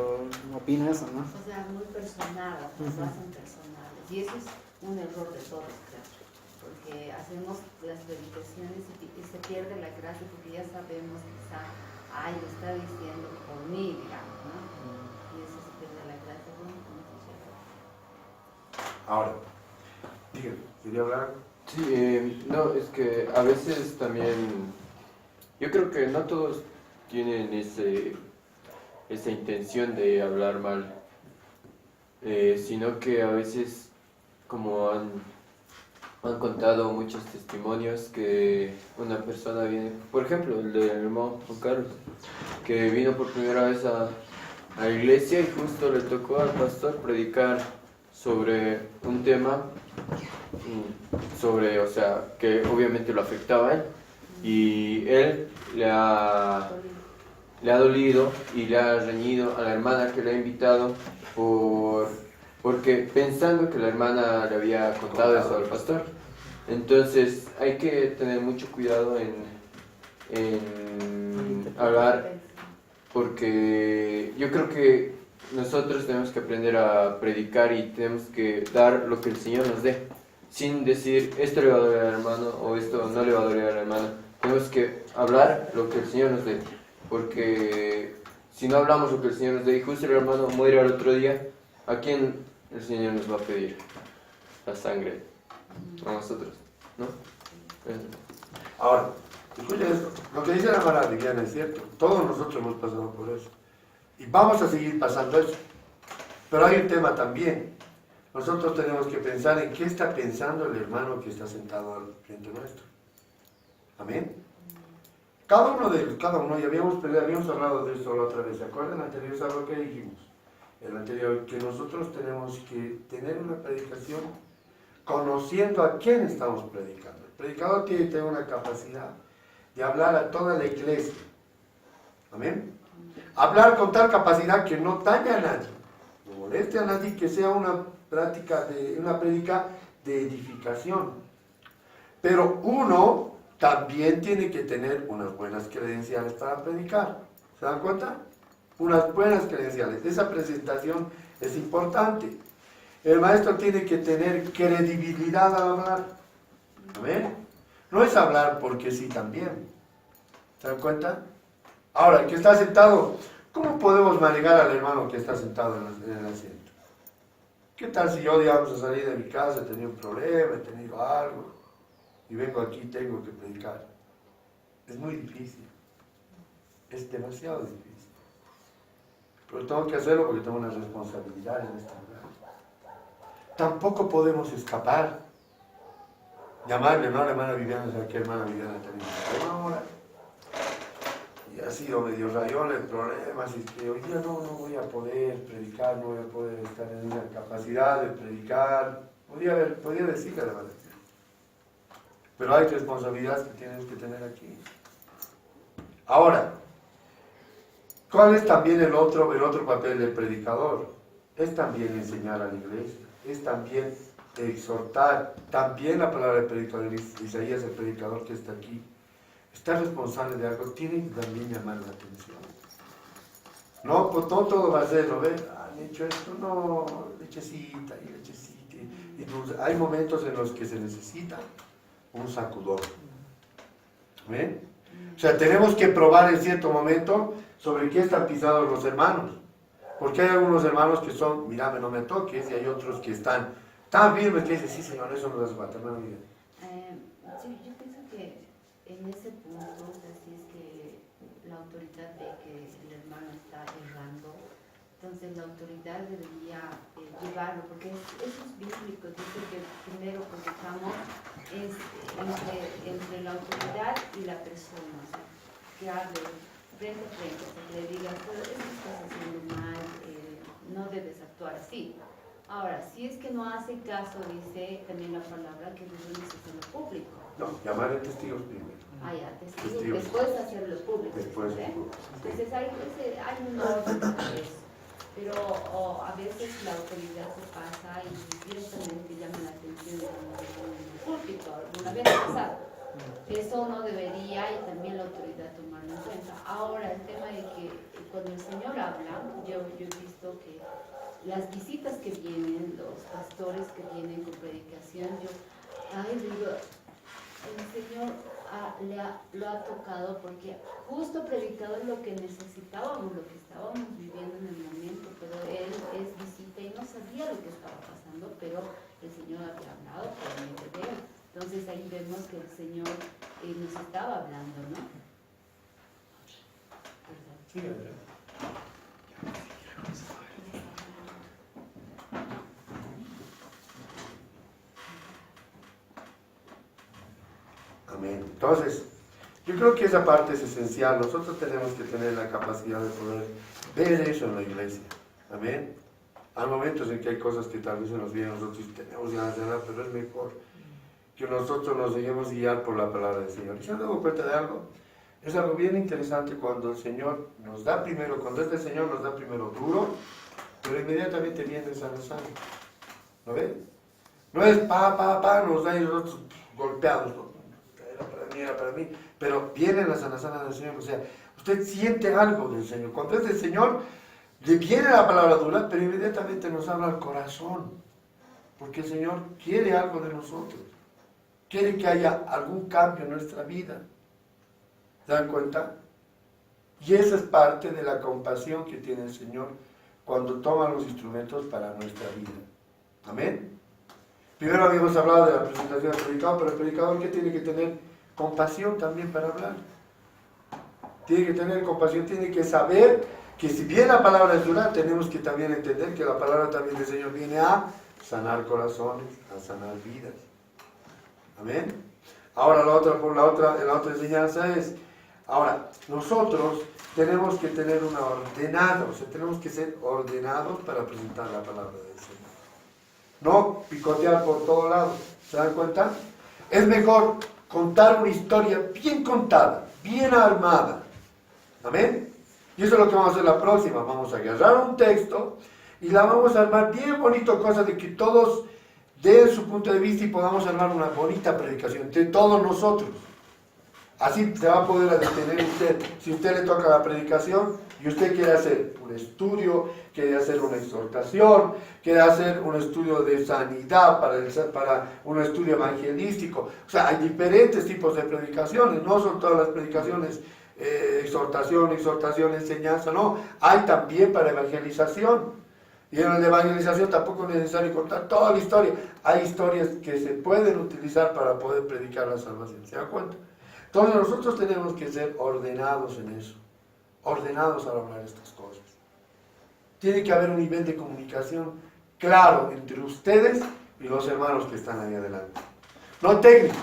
opino eso, ¿no? O sea, muy personadas, nos hacen personales. Y eso es un error de todos, claro. Porque hacemos las predicaciones y se pierde la gracia porque ya sabemos quizá, lo está diciendo por mí, digamos, ¿no? Y eso se pierde la gracia. Bueno, Ahora, dígame, ¿quería hablar? Sí, no, es que a veces también, yo creo que no todos tienen esa intención de hablar mal, sino que a veces, como han contado muchos testimonios, que una persona viene, por ejemplo, el del hermano Juan Carlos, que vino por primera vez a la iglesia y justo le tocó al pastor predicar sobre un tema, o sea, que obviamente lo afectaba a él, y él le ha dolido y le ha reñido a la hermana que le ha invitado porque pensando que la hermana le había contado eso al pastor. Entonces hay que tener mucho cuidado en hablar, porque yo creo que nosotros tenemos que aprender a predicar y tenemos que dar lo que el Señor nos dé, sin decir esto le va a doler al hermano o esto no le va a doler al hermano. Tenemos que hablar lo que el Señor nos dé, porque si no hablamos lo que el Señor nos dé y justo el hermano muere al otro día, ¿a quién el Señor nos va a pedir la sangre? A nosotros, ¿no? Ahora, escuchen esto. Lo que dice la hermana Viviana es cierto. Todos nosotros hemos pasado por eso. Y vamos a seguir pasando eso. Pero hay un tema también. Nosotros tenemos que pensar en qué está pensando el hermano que está sentado al frente nuestro. Amén. Cada uno, y habíamos hablado de esto la otra vez. ¿Se acuerdan? El anterior es algo que dijimos. El anterior, que nosotros tenemos que tener una predicación conociendo a quién estamos predicando. El predicador tiene que tener una capacidad de hablar a toda la iglesia. Amén. Hablar con tal capacidad que no dañe a nadie, no moleste a nadie, que sea una prédica de edificación. Pero uno también tiene que tener unas buenas credenciales para predicar. ¿Se dan cuenta? Unas buenas credenciales. Esa presentación es importante. El maestro tiene que tener credibilidad al hablar. ¿Amén? No es hablar porque sí también. ¿Se dan cuenta? Ahora, el que está sentado, ¿cómo podemos manejar al hermano que está sentado en el asiento? ¿Qué tal si yo, digamos, a salir de mi casa, he tenido un problema, he tenido algo, y vengo aquí y tengo que predicar? Es muy difícil. Es demasiado difícil. Pero tengo que hacerlo porque tengo una responsabilidad en este lugar. Tampoco podemos escapar. Llamarle, ¿no? A la hermana Viviana, ¿sabes qué hermana Viviana tenía? Una hora. Y ha sido medio rayón el problema, así que hoy día no voy a poder predicar, no voy a poder estar en una capacidad de predicar. Podría decirle a la verdad. Pero hay responsabilidades que tienes que tener aquí. Ahora, ¿cuál es también el otro papel del predicador? Es también enseñar a la iglesia, es también exhortar. También la palabra del predicador, Isaías, el predicador que está aquí, está responsable de algo, tiene que también llamar la atención. No, pues no todo va a ser, ¿no ves? Han hecho esto, no, lechecita y lechecita. Y pues hay momentos en los que se necesita un sacudón. ¿Ven? O sea, tenemos que probar en cierto momento sobre qué están pisados los hermanos. Porque hay algunos hermanos que son, mírame, no me toques, y hay otros que están tan firmes que dicen, sí, Señor, eso nos hace falta, hermano Miguel. Sí, yo pienso que en ese punto, o sea, si es que la autoridad ve que el hermano está errando, entonces la autoridad debería llevarlo, porque eso es bíblico, dice que primero protejamos es entre la autoridad y la persona, o sea, que hable frente a frente, o sea, que le diga, pero eso estás haciendo mal, no debes actuar así. Ahora, si es que no hace caso, dice también la palabra que debemos hacerlo público. No, llamar a testigos primero. Ah, ya, testigos. Después hacerlo público. Después, ¿eh? sí. Entonces hay un orden para eso. Pero a veces la autoridad se pasa y directamente llama la atención de un público. Alguna vez ha pasado. Eso no debería y también la autoridad tomarlo en cuenta. Ahora, el tema de que cuando el Señor habla, yo he visto que las visitas que vienen, los pastores que vienen con predicación, digo, el Señor lo ha tocado porque justo ha predicado lo que necesitábamos, lo que estábamos viviendo en el momento, pero él es visita y no sabía lo que estaba pasando, pero el Señor había hablado por medio de él. Entonces ahí vemos que el Señor nos estaba hablando, ¿no? Sí, adelante. Amén. Entonces, yo creo que esa parte es esencial. Nosotros tenemos que tener la capacidad de poder ver eso en la iglesia. Amén. Hay momentos en que hay cosas que tal vez se nos vienen a nosotros y tenemos ganas de hablar, pero es mejor que nosotros nos dejemos guiar por la palabra del Señor. ¿Y se han dado cuenta de algo? Es algo bien interesante cuando el Señor nos da primero, cuando este Señor nos da primero duro, pero inmediatamente viene sana. ¿Lo ven? No es nos da y nosotros golpeados, ¿no? Era para mí, pero viene la sana del Señor. O sea, usted siente algo del Señor. Cuando es del Señor, viene la palabra dura, pero inmediatamente nos habla al corazón, porque el Señor quiere algo de nosotros, quiere que haya algún cambio en nuestra vida. ¿Se dan cuenta? Y esa es parte de la compasión que tiene el Señor cuando toma los instrumentos para nuestra vida. Amén. Primero habíamos hablado de la presentación del predicador, pero el predicador que tiene que tener compasión también para hablar. Tiene que tener compasión, tiene que saber que si bien la palabra es dura, tenemos que también entender que la palabra también del Señor viene a sanar corazones, a sanar vidas. Amén. Ahora la otra enseñanza es, ahora, nosotros tenemos que tener una ordenada, o sea, tenemos que ser ordenados para presentar la palabra del Señor. No picotear por todo lado. ¿Se dan cuenta? Es mejor contar una historia bien contada, bien armada. ¿Amén? Y eso es lo que vamos a hacer la próxima. Vamos a agarrar un texto y la vamos a armar bien bonito, cosa de que todos den su punto de vista y podamos armar una bonita predicación entre todos nosotros. Así se va a poder detener usted. Si usted le toca la predicación y usted quiere hacer un estudio, quiere hacer una exhortación, quiere hacer un estudio de sanidad, para un estudio evangelístico. O sea, hay diferentes tipos de predicaciones, no son todas las predicaciones exhortación, enseñanza, no. Hay también para evangelización. Y en la evangelización tampoco es necesario contar toda la historia. Hay historias que se pueden utilizar para poder predicar la salvación. ¿Se dan cuenta? Entonces nosotros tenemos que ser ordenados en eso, ordenados al hablar estas cosas. Tiene que haber un nivel de comunicación claro entre ustedes y los hermanos que están ahí adelante. No técnico.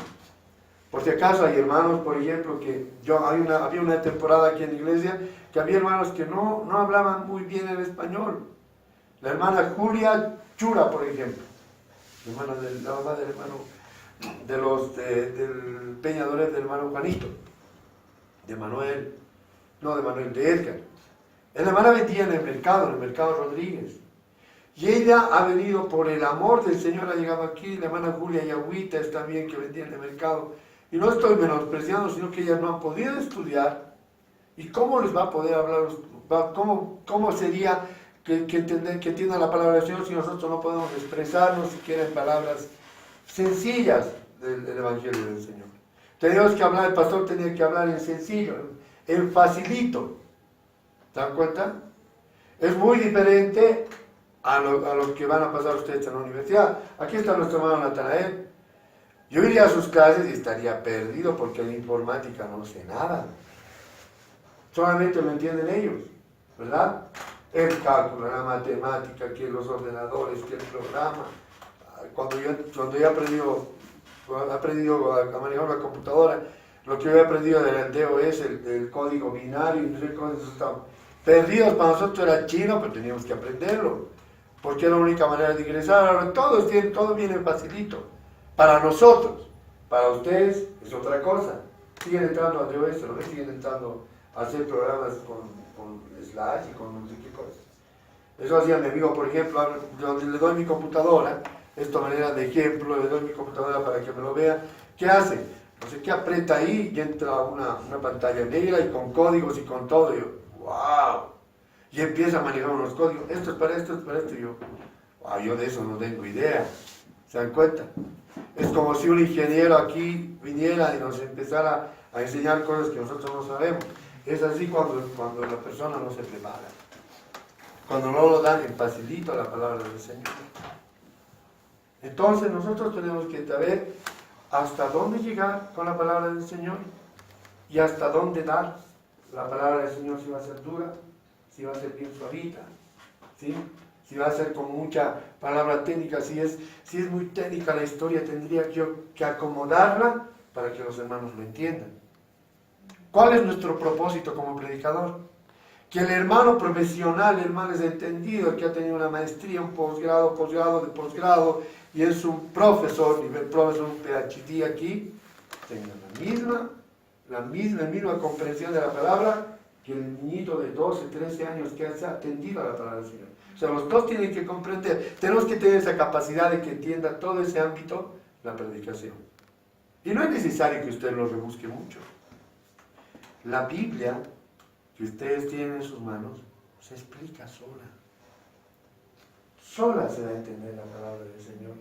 Por si acaso hay hermanos, por ejemplo, que había una temporada aquí en la iglesia que había hermanos que no hablaban muy bien el español. La hermana Julia Chura, por ejemplo, la mamá del hermano del peñadores del hermano Juanito, de Edgar. La hermana vendía en el mercado Rodríguez. Y ella ha venido por el amor del Señor, ha llegado aquí. La hermana Julia Yagüita es también que vendía en el mercado. Y no estoy menospreciando, sino que ellas no han podido estudiar. ¿Y cómo les va a poder hablar? ¿Cómo sería que entiendan la palabra del Señor si nosotros no podemos expresarnos siquiera en palabras sencillas del Evangelio del Señor? Teníamos que hablar, el pastor tenía que hablar en sencillo, en facilito. ¿Se dan cuenta? Es muy diferente a lo que van a pasar ustedes en la universidad. Aquí está nuestro hermano Natanael. Yo iría a sus clases y estaría perdido porque en la informática no sé nada. Solamente lo entienden ellos, ¿verdad? El cálculo, la matemática, que los ordenadores, que el programa. Cuando yo he aprendido a manejar la computadora, lo que yo he aprendido del DOS, el código binario, y no sé cómo estamos perdidos. Para nosotros era chino, pero teníamos que aprenderlo, porque era la única manera de ingresar. Ahora todo viene facilito. Para nosotros, para ustedes es otra cosa. Siguen entrando a DOS, ¿no? Siguen entrando a hacer programas con Slash y con no sé qué cosas. Eso hacía mi amigo, por ejemplo, donde le doy mi computadora, esta manera de ejemplo, le doy mi computadora para que me lo vea. ¿Qué hace? No sé qué, aprieta ahí y entra una pantalla negra y con códigos y con todo. Y yo, ¡wow! Y empieza a manejar unos códigos. Esto es para esto, Y yo, ¡wow! Yo de eso no tengo idea. ¿Se dan cuenta? Es como si un ingeniero aquí viniera y nos empezara a enseñar cosas que nosotros no sabemos. Es así cuando la persona no se prepara. Cuando no lo dan en facilito la palabra del Señor. Entonces nosotros tenemos que saber hasta dónde llegar con la palabra del Señor y hasta dónde dar la palabra del Señor, si va a ser dura, si va a ser bien suavita, ¿sí? Si va a ser con mucha palabra técnica, si es muy técnica la historia, tendría que acomodarla para que los hermanos lo entiendan. ¿Cuál es nuestro propósito como predicador? Que el hermano profesional, el hermano es entendido, que ha tenido una maestría, un posgrado, y es un profesor, nivel profesor, un PhD aquí, tenga la misma comprensión de la palabra que el niñito de 12, 13 años que ha atendido a la palabra del Señor. O sea, los dos tienen que comprender, tenemos que tener esa capacidad de que entienda todo ese ámbito, la predicación. Y no es necesario que usted lo rebusque mucho. La Biblia que ustedes tienen en sus manos se explica sola. Sola se da a entender la palabra del Señor.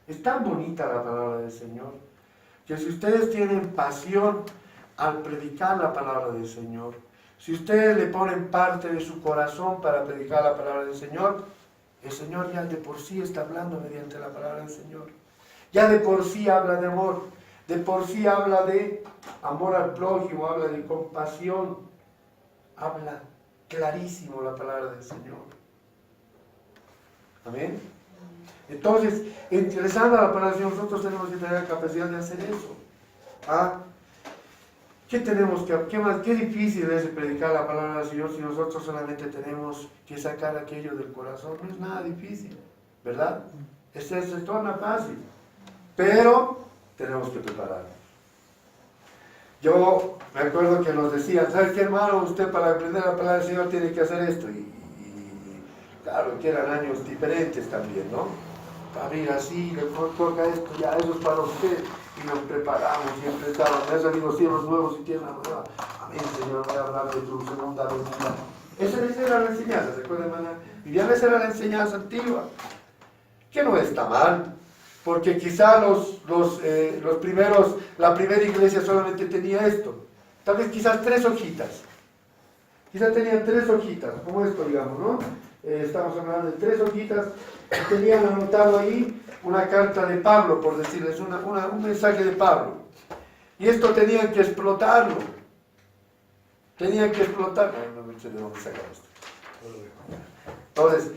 Es tan bonita la palabra del Señor, que si ustedes tienen pasión al predicar la palabra del Señor, si ustedes le ponen parte de su corazón para predicar la palabra del Señor, el Señor ya de por sí está hablando mediante la palabra del Señor. Ya de por sí habla de amor, de por sí habla de amor al prójimo, habla de compasión, habla clarísimo la palabra del Señor. Amén. Entonces, interesando a la palabra del Señor, nosotros tenemos que tener la capacidad de hacer eso. ¿Ah? ¿Qué tenemos qué difícil es predicar la palabra del Señor si nosotros solamente tenemos que sacar aquello del corazón? No es nada difícil, ¿verdad? Se torna fácil, pero tenemos que prepararnos. Yo me acuerdo que nos decían, ¿sabe qué, hermano? Usted para aprender la palabra del Señor tiene que hacer esto. Y claro, que eran años diferentes también, ¿no? Para abrir así, le toca esto, ya, eso es para usted. Y nos preparamos y empezamos. Me han salido cielos nuevos y tierra nueva. Amén, Señor, voy a hablar de tu segunda venida. Esa era la enseñanza, ¿se acuerdan, hermana? Vivian, esa era la enseñanza antigua. Que no está mal, porque quizá los primeros, la primera iglesia solamente tenía esto. Tal vez quizás 3 hojitas. Quizás tenían 3 hojitas, como esto, digamos, ¿no? Estamos hablando de 3 hojitas. Y tenían anotado ahí una carta de Pablo, por decirles, un mensaje de Pablo. Y esto tenían que explotarlo. Tenían que explotarlo. No sé de dónde sacar esto. Entonces,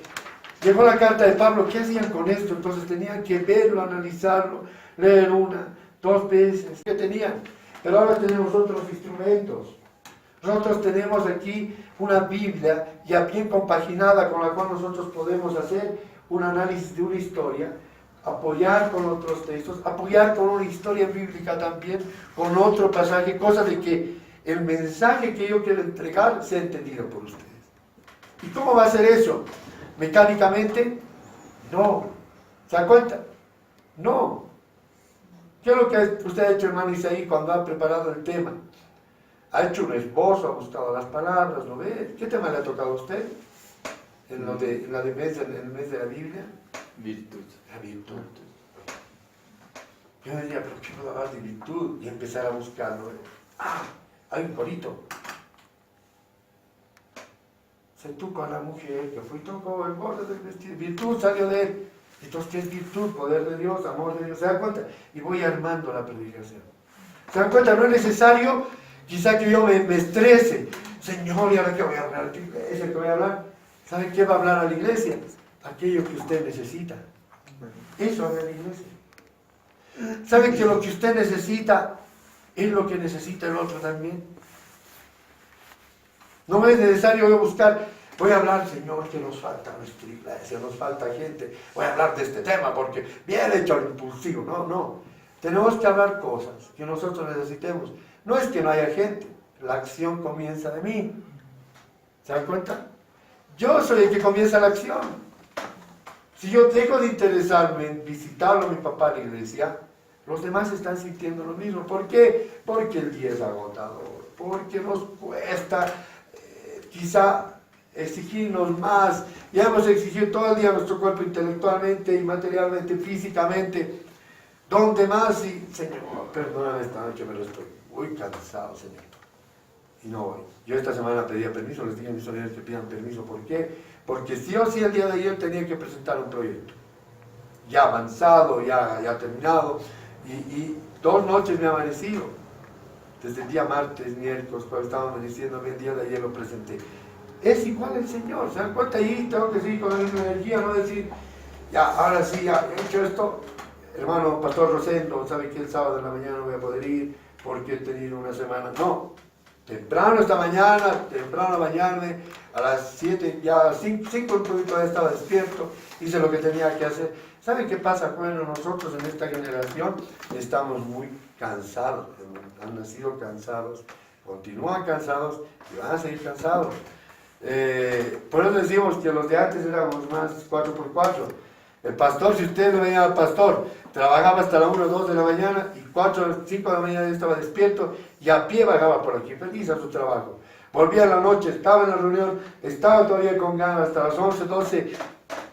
llegó la carta de Pablo. ¿Qué hacían con esto? Entonces tenían que verlo, analizarlo, leer 1, 2 veces. ¿Qué tenían? Pero ahora tenemos otros instrumentos. Nosotros tenemos aquí una Biblia ya bien compaginada con la cual nosotros podemos hacer un análisis de una historia, apoyar con otros textos, apoyar con una historia bíblica también, con otro pasaje, cosa de que el mensaje que yo quiero entregar sea entendido por ustedes. ¿Y cómo va a ser eso? ¿Mecánicamente? No. ¿Se da cuenta? No. ¿Qué es lo que usted ha hecho, hermano Isaí, cuando ha preparado el tema? Ha hecho un esbozo, ha buscado las palabras, ¿lo ve? ¿Qué tema le ha tocado a usted? En el mes de la Biblia. Virtud. La virtud. Yo diría, pero ¿qué puedo hablar de virtud? Y empezar a buscarlo. Ah, hay un corito. Se tocó a la mujer que fue y tocó el borde del vestido. Virtud salió de él. Entonces, ¿qué es virtud? Poder de Dios, amor de Dios. ¿Se dan cuenta? Y voy armando la predicación. ¿Se dan cuenta? No es necesario quizá que yo me estrese. Señor, ¿y ahora qué voy a hablar? ¿Qué es el que voy a hablar? ¿Saben qué va a hablar a la iglesia? Aquello que usted necesita. Eso habla la iglesia. ¿Saben que lo que usted necesita es lo que necesita el otro también? No es necesario yo buscar, voy a hablar, Señor, que nos falta nuestra iglesia, nos falta gente. Voy a hablar de este tema porque bien hecho al impulsivo. No. Tenemos que hablar cosas que nosotros necesitemos. No es que no haya gente, la acción comienza de mí. ¿Se dan cuenta? Yo soy el que comienza la acción. Si yo dejo de interesarme en visitarlo a mi papá a la iglesia, los demás están sintiendo lo mismo. ¿Por qué? Porque el día es agotador, porque nos cuesta quizá exigirnos más. Ya hemos exigido todo el día a nuestro cuerpo intelectualmente y materialmente, físicamente. ¿Dónde más? Y, Señor, perdóname esta noche, pero estoy muy cansado, Señor. Y no voy. Yo esta semana pedía permiso, les dije a mis sobrinos que pidan permiso. ¿Por qué? Porque sí o sí el día de ayer tenía que presentar un proyecto. Ya avanzado, ya terminado. Y 2 noches me ha amanecido. Desde el día martes, miércoles, cuando estaba amaneciendo, el día de ayer lo presenté. Es igual el Señor. ¿Se dan cuenta? Ahí tengo que seguir con la misma energía, no decir, ya, ahora sí, ya he hecho esto. Hermano Pastor Rosendo, ¿sabe que el sábado de la mañana no voy a poder ir porque he tenido una semana? No. Temprano esta mañana, temprano a bañarme, a las 7, ya a las 5 un poquito ya estaba despierto, hice lo que tenía que hacer. ¿Saben qué pasa? Bueno, nosotros en esta generación estamos muy cansados, han nacido cansados, continúan cansados y van a seguir cansados. Por eso decimos que los de antes éramos más 4x4. El pastor, si usted lo veía al pastor, trabajaba hasta la 1 o 2 de la mañana y 4 o 5 de la mañana estaba despierto y a pie bajaba por aquí, feliz a su trabajo. Volvía en la noche, estaba en la reunión, estaba todavía con ganas hasta las 11, 12.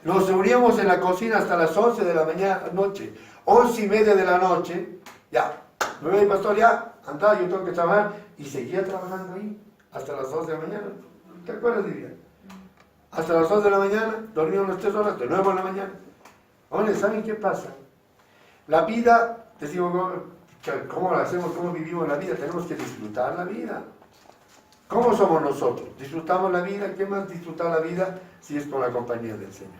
Nos reuníamos en la cocina hasta las 11 de la noche, 11:30 de la noche, ya, me voy, pastor, ya, anda, yo tengo que trabajar, y seguía trabajando ahí hasta las 2 de la mañana. ¿Te acuerdas, Lidia? Hasta las 2 de la mañana, dormíamos unas 3 horas, de nuevo en la mañana. Hombre, ¿saben qué pasa? La vida, decimos, ¿cómo la hacemos? ¿Cómo vivimos la vida? Tenemos que disfrutar la vida. ¿Cómo somos nosotros? ¿Disfrutamos la vida? ¿Qué más disfrutar la vida si es con la compañía del Señor?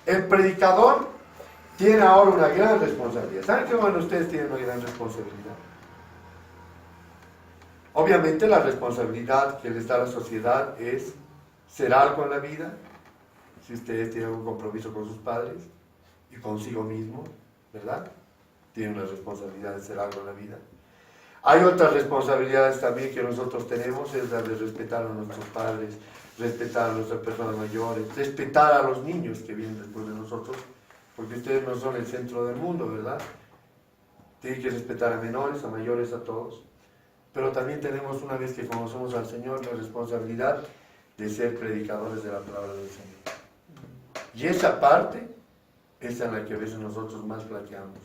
El predicador tiene ahora una gran responsabilidad. ¿Saben qué bueno ustedes tienen una gran responsabilidad? Obviamente la responsabilidad que les da la sociedad es ser algo en la vida, si ustedes tienen un compromiso con sus padres y consigo mismo, ¿verdad? Tienen una responsabilidad de ser algo en la vida. Hay otras responsabilidades también que nosotros tenemos, es la de respetar a nuestros padres, respetar a nuestras personas mayores, respetar a los niños que vienen después de nosotros, porque ustedes no son el centro del mundo, ¿verdad? Tienen que respetar a menores, a mayores, a todos. Pero también tenemos, una vez que conocemos al Señor, la responsabilidad de ser predicadores de la palabra del Señor. Y esa parte es en la que a veces nosotros más flaqueamos.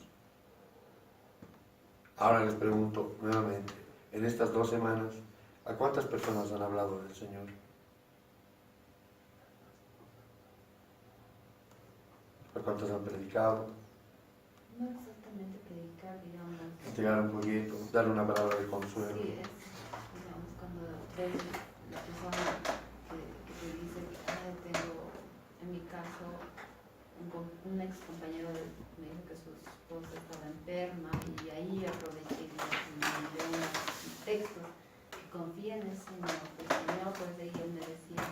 Ahora les pregunto nuevamente, en estas 2 semanas, ¿a cuántas personas han hablado del Señor? ¿A cuántas han predicado? No exactamente predicar, digamos. Entregar un folleto, dar una palabra de consuelo. Sí, es, digamos, cuando ves la persona que te dice, tengo, en mi caso, un ex compañero me dijo que su esposa estaba enferma y ahí aproveché y le dio unos textos que confía en el Señor, pues de ahí él me decía,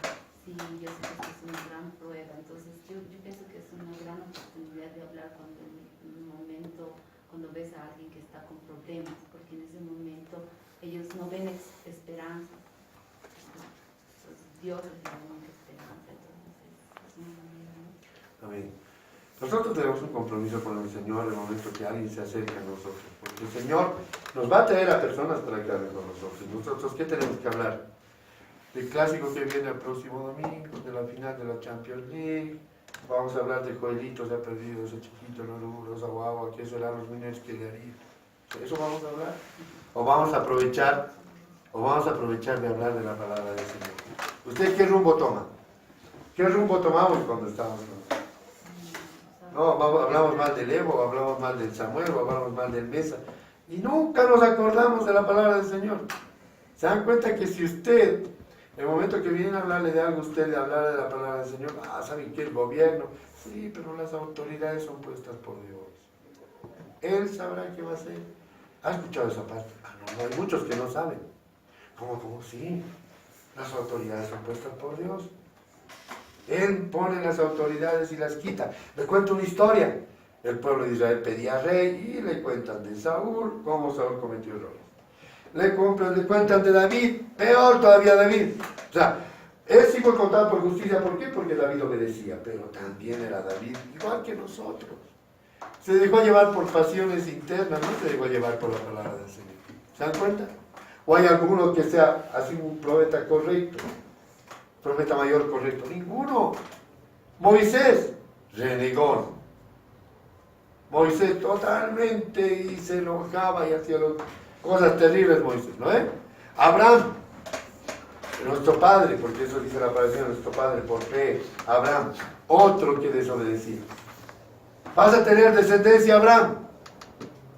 sí, yo sé que esto es una gran prueba, entonces yo pienso que es una gran oportunidad de hablar cuando en un momento, cuando ves a alguien que está con problemas, porque en ese momento ellos no ven esperanza, pues Dios les da una esperanza, entonces es una manera, ¿no? Amén. Nosotros tenemos un compromiso con el Señor en el momento que alguien se acerque a nosotros, porque el Señor nos va a traer a personas para que hablen con nosotros. ¿Nosotros qué tenemos que hablar? Del clásico que viene el próximo domingo, de la final de la Champions League. Vamos a hablar de Joelito, se ha perdido ese chiquito, no Rosa Guagua, que eso eran los mineros que le haría. ¿Eso vamos a hablar? ¿O vamos a aprovechar de hablar de la palabra del Señor? ¿Usted qué rumbo toma? ¿Qué rumbo tomamos cuando estamos con nosotros? No, hablamos mal del Evo, hablamos mal del Samuel, hablamos mal del Mesa, y nunca nos acordamos de la palabra del Señor. ¿Se dan cuenta que si usted, en el momento que viene a hablarle de algo, usted le habla de la palabra del Señor, ¿saben qué? El gobierno, sí, pero las autoridades son puestas por Dios. Él sabrá qué va a hacer. ¿Ha escuchado esa parte? No, hay muchos que no saben. ¿Cómo? Sí, las autoridades son puestas por Dios. Él pone las autoridades y las quita. Le cuento una historia. El pueblo de Israel pedía rey y le cuentan de Saúl, cómo Saúl cometió errores. Le cuentan de David, peor todavía David. O sea, él sí fue contado por justicia. ¿Por qué? Porque David obedecía, pero también era David, igual que nosotros. Se dejó llevar por pasiones internas, no se dejó llevar por la palabra del Señor. ¿Se dan cuenta? ¿O hay alguno que sea así un profeta correcto? Profeta mayor correcto, ninguno. Moisés, renegón. Moisés totalmente y se enojaba y hacía cosas terribles, Moisés, ¿no es? Abraham, nuestro padre, porque eso dice la palabra de nuestro padre, por fe, Abraham, otro que desobedecía. ¿Vas a tener descendencia, Abraham?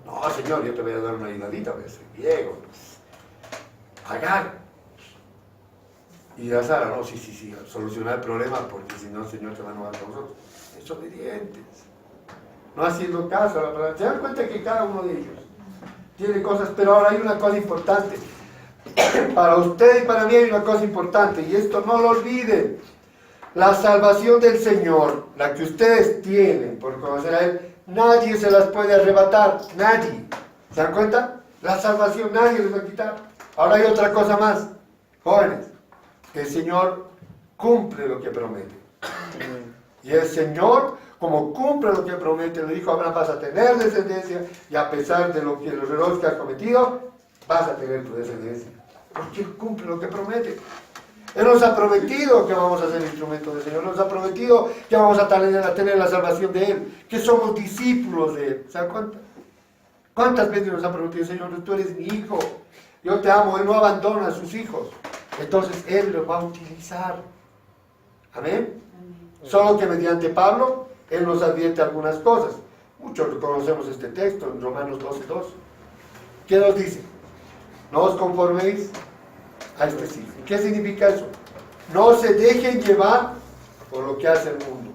No, Señor, yo te voy a dar una hidadita, voy a ser viejo. Agar. Y a Sara, no, sí, solucionar el problema, porque si no el Señor te va a enojar con nosotros. Desobedientes. No haciendo caso a la palabra. ¿Se dan cuenta que cada uno de ellos tiene cosas? Pero ahora hay una cosa importante. Para usted y para mí hay una cosa importante, y esto no lo olviden. La salvación del Señor, la que ustedes tienen por conocer a Él, nadie se las puede arrebatar. Nadie. ¿Se dan cuenta? La salvación nadie les va a quitar. Ahora hay otra cosa más. Jóvenes. El Señor cumple lo que promete. Y el Señor, como cumple lo que promete, le dijo a Abraham, vas a tener descendencia, y a pesar de los errores que has cometido, vas a tener tu descendencia. porque Él cumple lo que promete. Él nos ha prometido que vamos a ser instrumentos del Señor, nos ha prometido que vamos a tener la salvación de Él, que somos discípulos de Él. ¿Saben cuántas? ¿Cuántas veces nos ha prometido el Señor, tú eres mi hijo, yo te amo? Él no abandona a sus hijos. Entonces Él los va a utilizar. Amén. Solo que mediante Pablo, Él nos advierte algunas cosas. Muchos conocemos este texto en Romanos 12:2. ¿Qué nos dice? No os conforméis a este siglo. ¿Qué significa eso? No se dejen llevar por lo que hace el mundo.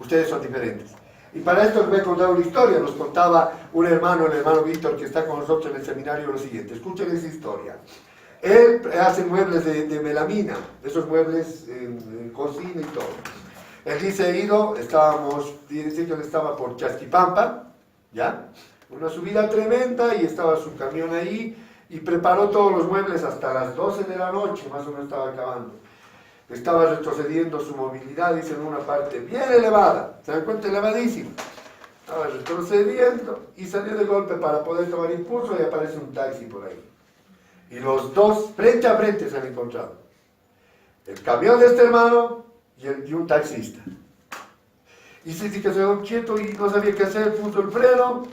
Ustedes son diferentes. Y para esto les voy a contar una historia. Nos contaba un hermano, el hermano Víctor, que está con nosotros en el seminario, lo siguiente. Escuchen esa historia. Él hace muebles de melamina, esos muebles en cocina y todo. Él dice, dice que él estaba por Chasquipampa, ¿ya? Una subida tremenda y estaba su camión ahí y preparó todos los muebles hasta las 12 de la noche, más o menos estaba acabando. Estaba retrocediendo su movilidad, dice, en una parte bien elevada, ¿se dan cuenta? Elevadísimo. Estaba retrocediendo y salió de golpe para poder tomar impulso y aparece un taxi por ahí. Y los dos frente a frente se han encontrado. El camión de este hermano y un taxista. Y se dice que se quedó quieto y no sabía qué hacer, puso el freno,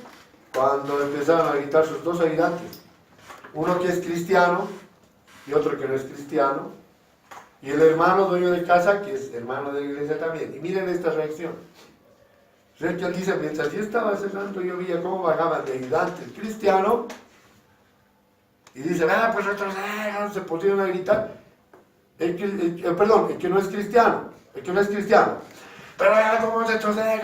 cuando empezaron a gritar sus dos ayudantes. Uno que es cristiano y otro que no es cristiano. Y el hermano dueño de casa, que es hermano de la iglesia también. Y miren esta reacción. Rachel dice, mientras yo estaba cenando, yo veía cómo bajaban de ayudante el cristiano. Y dice, pues retrocedan, se pusieron a gritar. El que no es cristiano. Pero ¿cómo retroceden?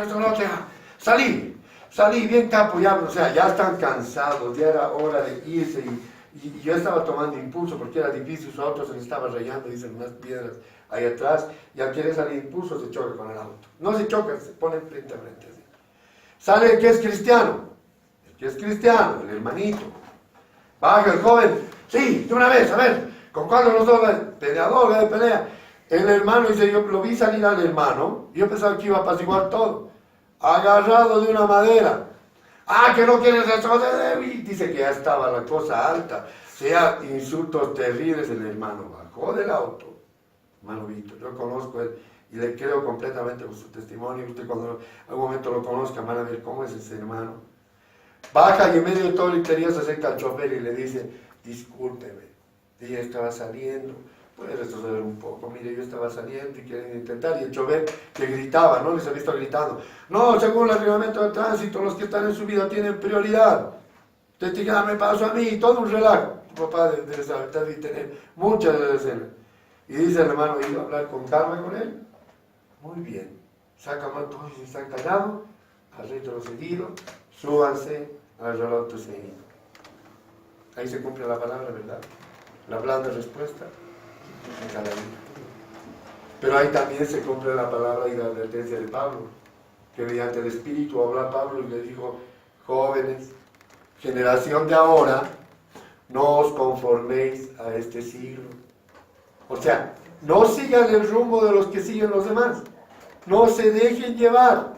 Salí bien capo ya, o sea, ya están cansados, ya era hora de irse. Y yo estaba tomando impulso porque era difícil, su auto se le estaba rayando, dicen unas piedras ahí atrás, y al querer salir impulso se choca con el auto. No se choca, se pone frente a frente. Así. Sale el que es cristiano, el hermanito. Baja el joven, sí, de una vez, a ver, ¿con cuál de los dos? Peleador, de pelea. El hermano dice, yo lo vi salir al hermano, yo pensaba que iba a apaciguar todo. Agarrado de una madera. Que no quieres retroceder. Dice que ya estaba la cosa alta. Sea insultos terribles, el hermano bajó del auto. Hermano Víctor, yo conozco a él y le creo completamente por su testimonio. Usted cuando en algún momento lo conozca van a ver cómo es ese hermano. Baja y en medio de todo el griterío se acerca al chofer y le dice, discúlpeme, ella estaba saliendo, puede retroceder un poco, mire, yo estaba saliendo y quieren intentar. Y el chofer que gritaba, ¿no? Les ha visto gritando, no, según el reglamento de tránsito, los que están en su vida tienen prioridad. Usted me pasó a mí, todo un relajo. Tu papá debe saber y tener muchas escenas. Y dice el hermano, iba a hablar con calma con él. Muy bien. Saca más todos y están callados, al retrocedido, súbanse al reloj seguido. Ahí se cumple la palabra, ¿verdad? La blanda respuesta en cada día. Pero ahí también se cumple la palabra y la advertencia de Pablo, que mediante el Espíritu habla Pablo y le dijo, jóvenes, generación de ahora, no os conforméis a este siglo. O sea, no sigan el rumbo de los que siguen los demás. No se dejen llevar,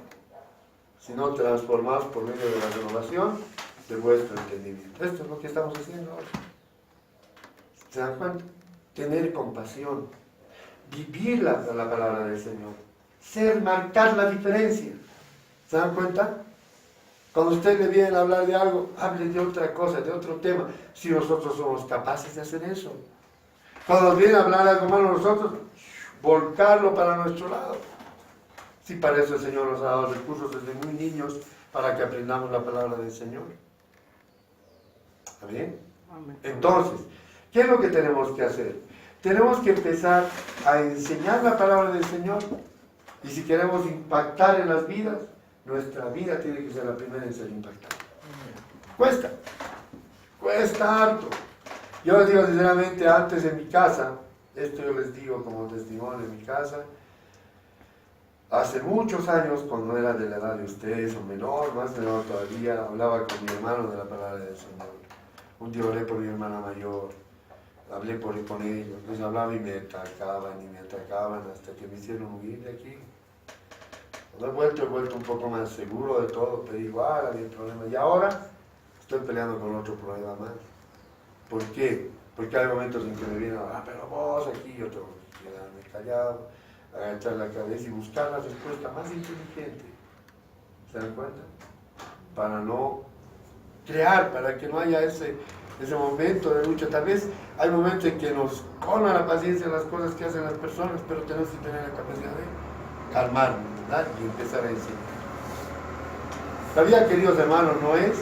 sino transformados por medio de la renovación de vuestro entendimiento. Esto es lo que estamos haciendo ahora. ¿Se dan cuenta? Tener compasión, vivir la palabra del Señor, marcar la diferencia. ¿Se dan cuenta? Cuando usted le viene a hablar de algo, hable de otra cosa, de otro tema, si nosotros somos capaces de hacer eso. Cuando nos viene a hablar de algo malo nosotros, volcarlo para nuestro lado. Sí, para eso el Señor nos ha dado recursos desde muy niños para que aprendamos la palabra del Señor. ¿Está bien? Entonces, ¿qué es lo que tenemos que hacer? Tenemos que empezar a enseñar la palabra del Señor. Y si queremos impactar en las vidas, nuestra vida tiene que ser la primera en ser impactada. Cuesta harto. Yo les digo sinceramente, antes en mi casa, esto yo les digo como testimonio en mi casa, hace muchos años, cuando no era de la edad de ustedes, o menor, más menor todavía, hablaba con mi hermano de la palabra del Señor. Un día oré por mi hermana mayor, hablé con ellos, les hablaba y me atacaban hasta que me hicieron huir de aquí. Cuando he vuelto un poco más seguro de todo, pero igual había problemas. Y ahora estoy peleando con otro problema más. ¿Por qué? Porque hay momentos en que me vienen, pero vos aquí, yo tengo que quedarme callado, agachar la cabeza y buscar la respuesta más inteligente. ¿Se dan cuenta? Para no crear, para que no haya ese momento de lucha. Tal vez hay momentos en que nos colma la paciencia las cosas que hacen las personas, pero tenemos que tener la capacidad de calmarnos, ¿verdad? Y empezar a decir. La vida, queridos hermanos, no es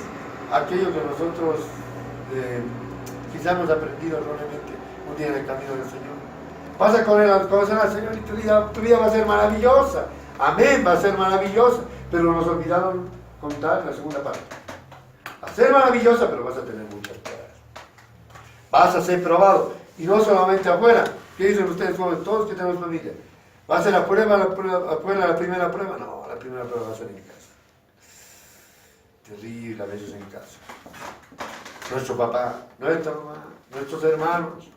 aquello que nosotros quizás hemos aprendido erróneamente un día en el camino del Señor. Pasa con las cosas, Señor, y tu vida va a ser maravillosa. Amén, va a ser maravillosa. Pero nos olvidaron contar la segunda parte. Va a ser maravillosa, pero vas a tener muchas pruebas. Vas a ser probado. Y no solamente afuera. ¿Qué dicen ustedes, jóvenes? Todos que tenemos familia. ¿Va a ser la primera prueba? No, la primera prueba va a ser en casa. Terrible a veces en casa. Nuestro papá, nuestra mamá, nuestros hermanos,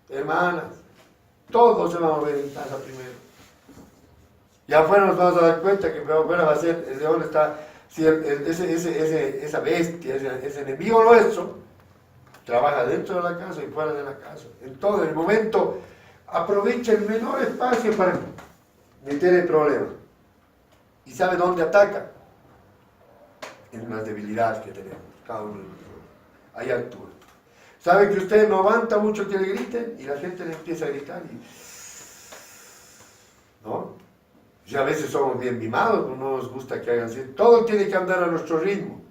hermanas, todos se van a mover en casa primero. Y afuera nos vamos a dar cuenta que afuera va a ser, el león está, si esa bestia, ese enemigo nuestro, trabaja dentro de la casa y fuera de la casa. En todo el momento aprovecha el menor espacio para meter el problema. ¿Y sabe dónde ataca? En las debilidades que tenemos, cada uno de nosotros. Ahí actúa. Sabe que usted no aguanta mucho que le griten y la gente le empieza a gritar ¿no? Y a veces somos bien mimados, no nos gusta que hagan así. Todo tiene que andar a nuestro ritmo.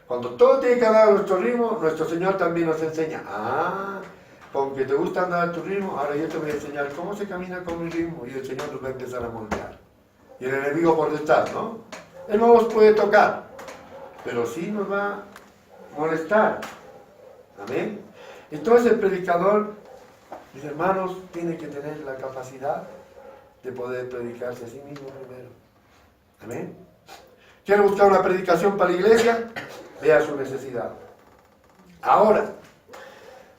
Cuando todo tiene que andar a nuestro ritmo, nuestro Señor también nos enseña. Con que te gusta andar a tu ritmo, ahora yo te voy a enseñar cómo se camina con mi ritmo y el Señor nos va a empezar a moldear. Y el enemigo por detrás, ¿no? Él no nos puede tocar, pero sí nos va a molestar. Amén. Entonces el predicador, mis hermanos, tiene que tener la capacidad de poder predicarse a sí mismo primero. Amén. ¿Quiere buscar una predicación para la iglesia? Vea su necesidad. Ahora,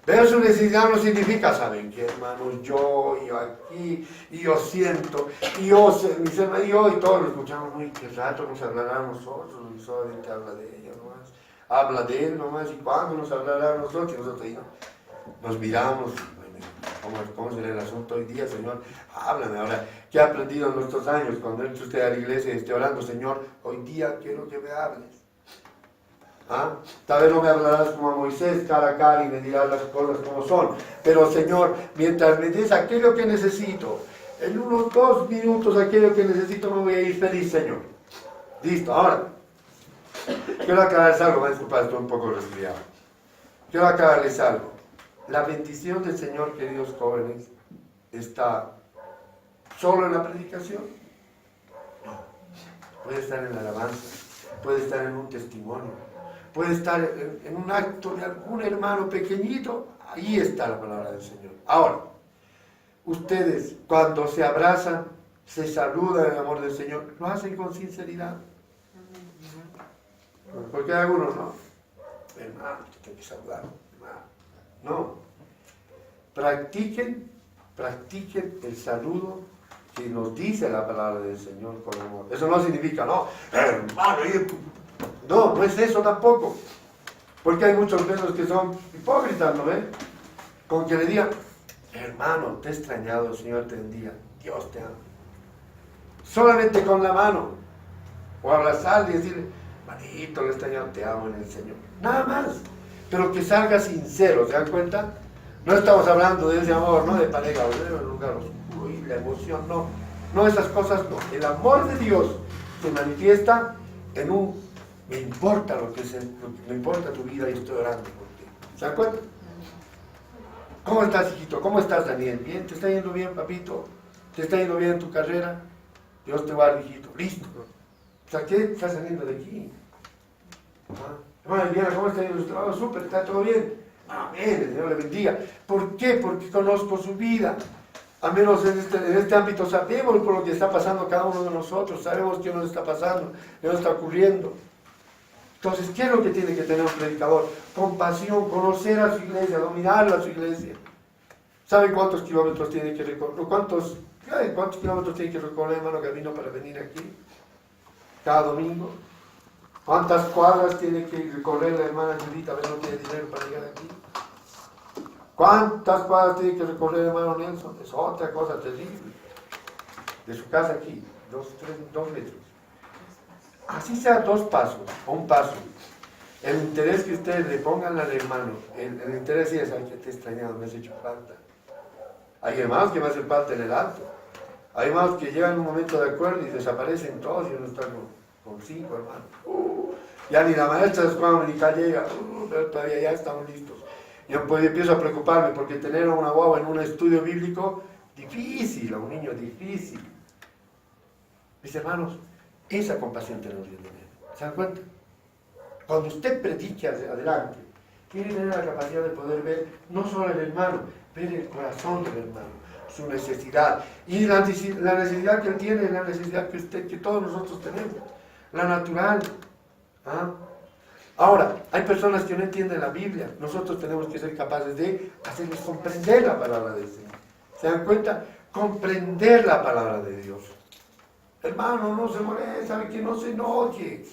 ver su necesidad no significa, ¿saben qué, hermanos? Yo aquí, y yo siento, y mis hermanos, y todos lo escuchamos, uy, qué rato nos hablará a nosotros, y solamente habla de ella nomás, habla de él nomás, y cuándo nos hablará a nosotros, y nosotros ahí nos miramos, ¿cómo será el asunto hoy día, Señor? Háblame ahora, ¿qué ha aprendido en nuestros años? Cuando entre usted a la iglesia y esté orando, Señor, hoy día quiero que me hables. Tal vez no me hablarás como a Moisés cara a cara y me dirás las cosas como son, pero Señor, mientras me des aquello que necesito, en unos 2 minutos aquello que necesito, me voy a ir feliz, Señor. Listo, ahora, quiero aclararles algo, me disculpa, estoy un poco resfriado. Quiero aclararles algo. La bendición del Señor, queridos jóvenes, está solo en la predicación. No, puede estar en la alabanza, puede estar en un testimonio, puede estar en un acto de algún hermano pequeñito. Ahí está la palabra del Señor. Ahora, ustedes cuando se abrazan, se saludan en el amor del Señor, lo hacen con sinceridad. Porque hay algunos, no, hermano, tiene que saludar. No, practiquen el saludo que nos dice la palabra del Señor con amor. Eso no significa, no, hermano, no es eso tampoco. Porque hay muchos besos que son hipócritas, ¿no ven? Con que le digan, hermano, te he extrañado, el Señor te bendiga, Dios te ama. Solamente con la mano, o abrazarle y decirle, manito, le he extrañado, te amo en el Señor. Nada más. Pero que salga sincero, ¿se dan cuenta? No estamos hablando de ese amor, no de pareja, o de un lugar oscuro y la emoción, no, esas cosas no. El amor de Dios se manifiesta en me importa me importa tu vida y estoy orando por ti. ¿Se dan cuenta? ¿Cómo estás, hijito? ¿Cómo estás, Daniel? ¿Bien? ¿Te está yendo bien, papito? ¿Te está yendo bien en tu carrera? Dios te guarde, hijito. Listo. O sea, ¿qué está saliendo de aquí? Hermana Diana, ¿cómo está yendo su trabajo? Súper, ¿está todo bien? Amén, el Señor le bendiga. ¿Por qué? Porque conozco su vida. Al menos en este ámbito sabemos por lo que está pasando cada uno de nosotros. Sabemos qué nos está pasando, qué nos está ocurriendo. Entonces, ¿qué es lo que tiene que tener un predicador? Compasión, conocer a su iglesia, dominar a su iglesia. ¿Saben cuántos kilómetros tiene que recorrer? ¿Cuántos kilómetros tiene que recorrer, hermano Gabino, para venir aquí? Cada domingo. ¿Cuántas cuadras tiene que recorrer la hermana Judita? A ver, no tiene dinero para llegar aquí. ¿Cuántas cuadras tiene que recorrer, hermano Nelson? Es otra cosa terrible. De su casa aquí, 2 metros. Así sea 2 pasos o 1 paso. El interés que ustedes le pongan al hermano, el interés sí es, ay, que te he extrañado, me has hecho falta. Hay hermanos que me hacen falta en el alto. Hay hermanos que llegan un momento de acuerdo y desaparecen todos y uno está con 5 hermanos. Ya ni la maestra de escuela ni llega, pero todavía ya estamos listos. Yo pues empiezo a preocuparme porque tener a una guagua en un estudio bíblico, difícil, a un niño difícil. Mis hermanos, esa compasión tenemos que tener. ¿Se dan cuenta? Cuando usted predique hacia adelante, tiene que tener la capacidad de poder ver no solo el hermano, ver el corazón del hermano, su necesidad. Y la necesidad que él tiene es la necesidad que todos nosotros tenemos, la natural. ¿Ah? Ahora, hay personas que no entienden la Biblia. Nosotros tenemos que ser capaces de hacerles comprender la palabra del Señor. ¿Se dan cuenta? Comprender la palabra de Dios. Hermano, no se moleste, sabe que no se enoje.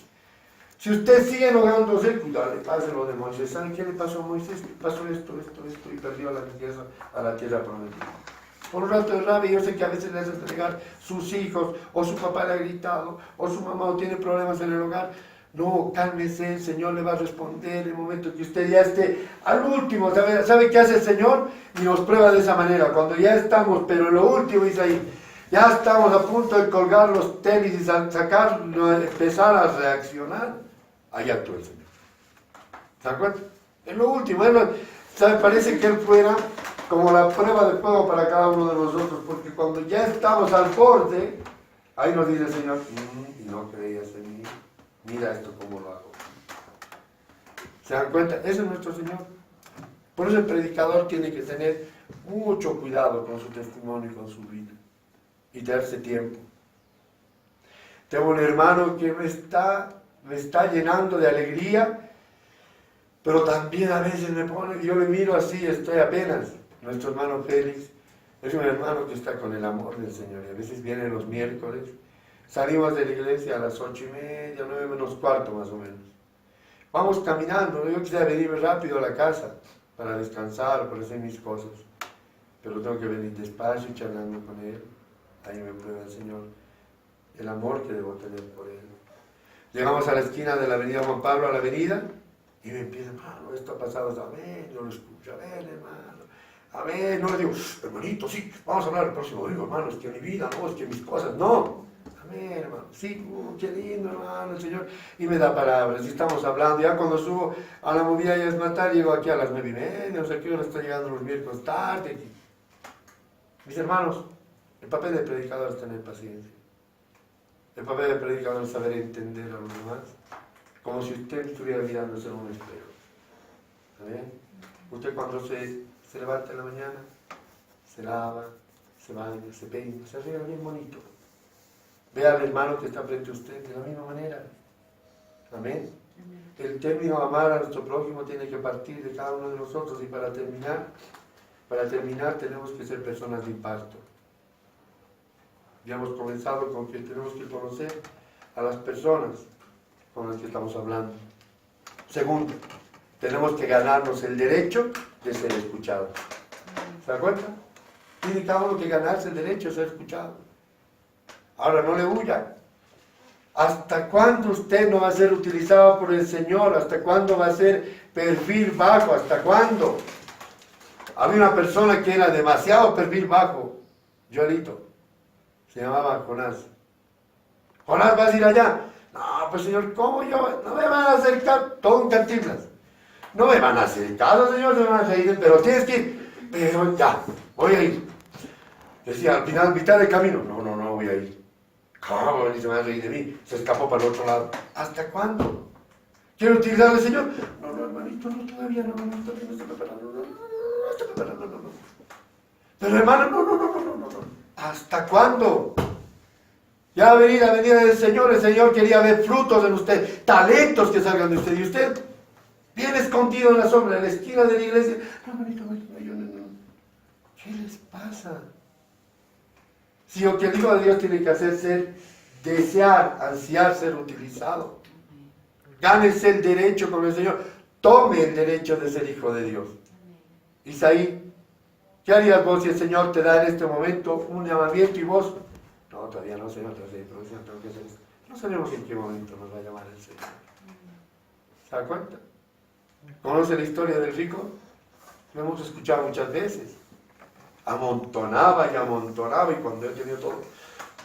Si usted sigue enojándose, cuidado, le pase lo de Moisés. ¿Saben qué le pasó a Moisés? Pasó esto, y perdió la riqueza a la tierra prometida. Por un rato de rabia, yo sé que a veces le hacen entregar sus hijos, o su papá le ha gritado, o su mamá, o tiene problemas en el hogar. No, cálmese, el Señor le va a responder en el momento que usted ya esté al último. ¿Sabe qué hace el Señor? Y nos prueba de esa manera. Cuando ya estamos, pero en lo último, dice ahí, ya estamos a punto de colgar los tenis y sacar, empezar a reaccionar. Ahí actúa el Señor. ¿Se dan cuenta? En lo último, parece que Él fuera como la prueba de fuego para cada uno de nosotros, porque cuando ya estamos al borde, ahí nos dice el Señor, y no creías en mí, mira esto cómo lo hago. ¿Se dan cuenta? Ese es nuestro Señor. Por eso el predicador tiene que tener mucho cuidado con su testimonio y con su vida, y darse tiempo. Tengo un hermano que me está llenando de alegría, pero también a veces me pone, yo le miro así, estoy apenas. Nuestro hermano Félix es un hermano que está con el amor del Señor, y a veces viene los miércoles, salimos de la iglesia a las 8:30, 9 menos cuarto más o menos. Vamos caminando, yo quisiera venirme rápido a la casa para descansar, para hacer mis cosas, pero tengo que venir despacio charlando con él. Ahí me prueba el Señor el amor que debo tener por él. Llegamos a la esquina de la avenida Juan Pablo, a la avenida, y me empieza, hermano, esto ha pasado, amén, yo lo escucho, amén, hermano, amén. No le digo, hermanito, sí, vamos a hablar el próximo domingo, hermano, es que mi vida, no, es que mis cosas, no. Amén, hermano, sí, qué lindo, hermano, el Señor, y me da palabras, y estamos hablando. Ya cuando subo a la movida ya es matar, llego aquí a las 9:30, o sea, que hora está llegando los miércoles tarde. Mis hermanos, el papel del predicador es tener paciencia. El papel del predicador es saber entender a los demás, como si usted estuviera mirándose en un espejo. ¿Amén? Usted cuando se levanta en la mañana, se lava, se baña, se peina, se arregla bien bonito. Ve al hermano que está frente a usted de la misma manera. Amén. El término amar a nuestro prójimo tiene que partir de cada uno de nosotros, y para terminar tenemos que ser personas de impacto. Ya hemos comenzado con que tenemos que conocer a las personas con las que estamos hablando. Segundo, tenemos que ganarnos el derecho de ser escuchados. ¿Se da cuenta? Tiene cada uno que ganarse el derecho de ser escuchado. Ahora, no le huya. ¿Hasta cuándo usted no va a ser utilizado por el Señor? ¿Hasta cuándo va a ser perfil bajo? ¿Hasta cuándo? Había una persona que era demasiado perfil bajo, Joelito. Se llamaba Jonás. Jonás, ¿vas a ir allá? No, pues Señor, ¿cómo yo? No me van a hacer caso. Todo un Cantinflas. No me van a hacer caso, Señor, se van a reír, pero tienes que ir. Pero ya, voy a ir. Decía, al final, mitad de camino. No voy a ir. ¿Cómo? Ni se van a reír de mí. Se escapó para el otro lado. ¿Hasta cuándo? ¿Quiero utilizar al Señor? No, hermanito, no, todavía no estoy preparando. No estoy preparando, no. Pero hermano, no. ¿Hasta cuándo? Ya va a venir la venida del Señor. El Señor quería ver frutos en usted, talentos que salgan de usted. Y usted viene escondido en la sombra, en la esquina de la iglesia. No, hermanito, no. ¿Qué les pasa? Si lo que el Hijo de Dios tiene que hacer es desear, ansiar ser utilizado. Gánese el derecho con el Señor. Tome el derecho de ser hijo de Dios. Isaí, ¿qué harías vos si el Señor te da en este momento un llamamiento y vos? No, todavía no, Señor, todavía tengo que hacer esto. No sabemos en qué momento nos va a llamar el Señor. ¿Se da cuenta? ¿Conoce la historia del rico? Lo hemos escuchado muchas veces. Amontonaba y cuando él tenía todo,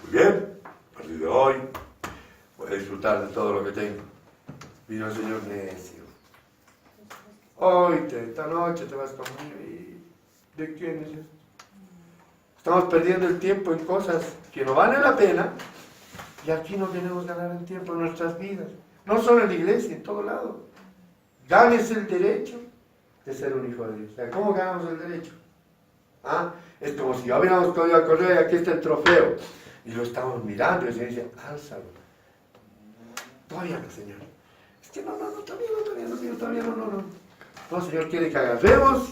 muy bien, a partir de hoy voy a disfrutar de todo lo que tengo. Vino el Señor necio. Hoy, esta noche te vas conmigo. ¿Y de quién es esto? Estamos perdiendo el tiempo en cosas que no valen la pena y aquí no queremos ganar el tiempo en nuestras vidas. No solo en la iglesia, en todo lado. Ganes el derecho de ser un hijo de Dios. O sea, ¿cómo ganamos el derecho? Es como si ya hubiéramos podido a correr y aquí está el trofeo. Y lo estamos mirando y el Señor dice, álzalo. Todavía no, Señor. Es que no, todavía no. No, Señor quiere que agarremos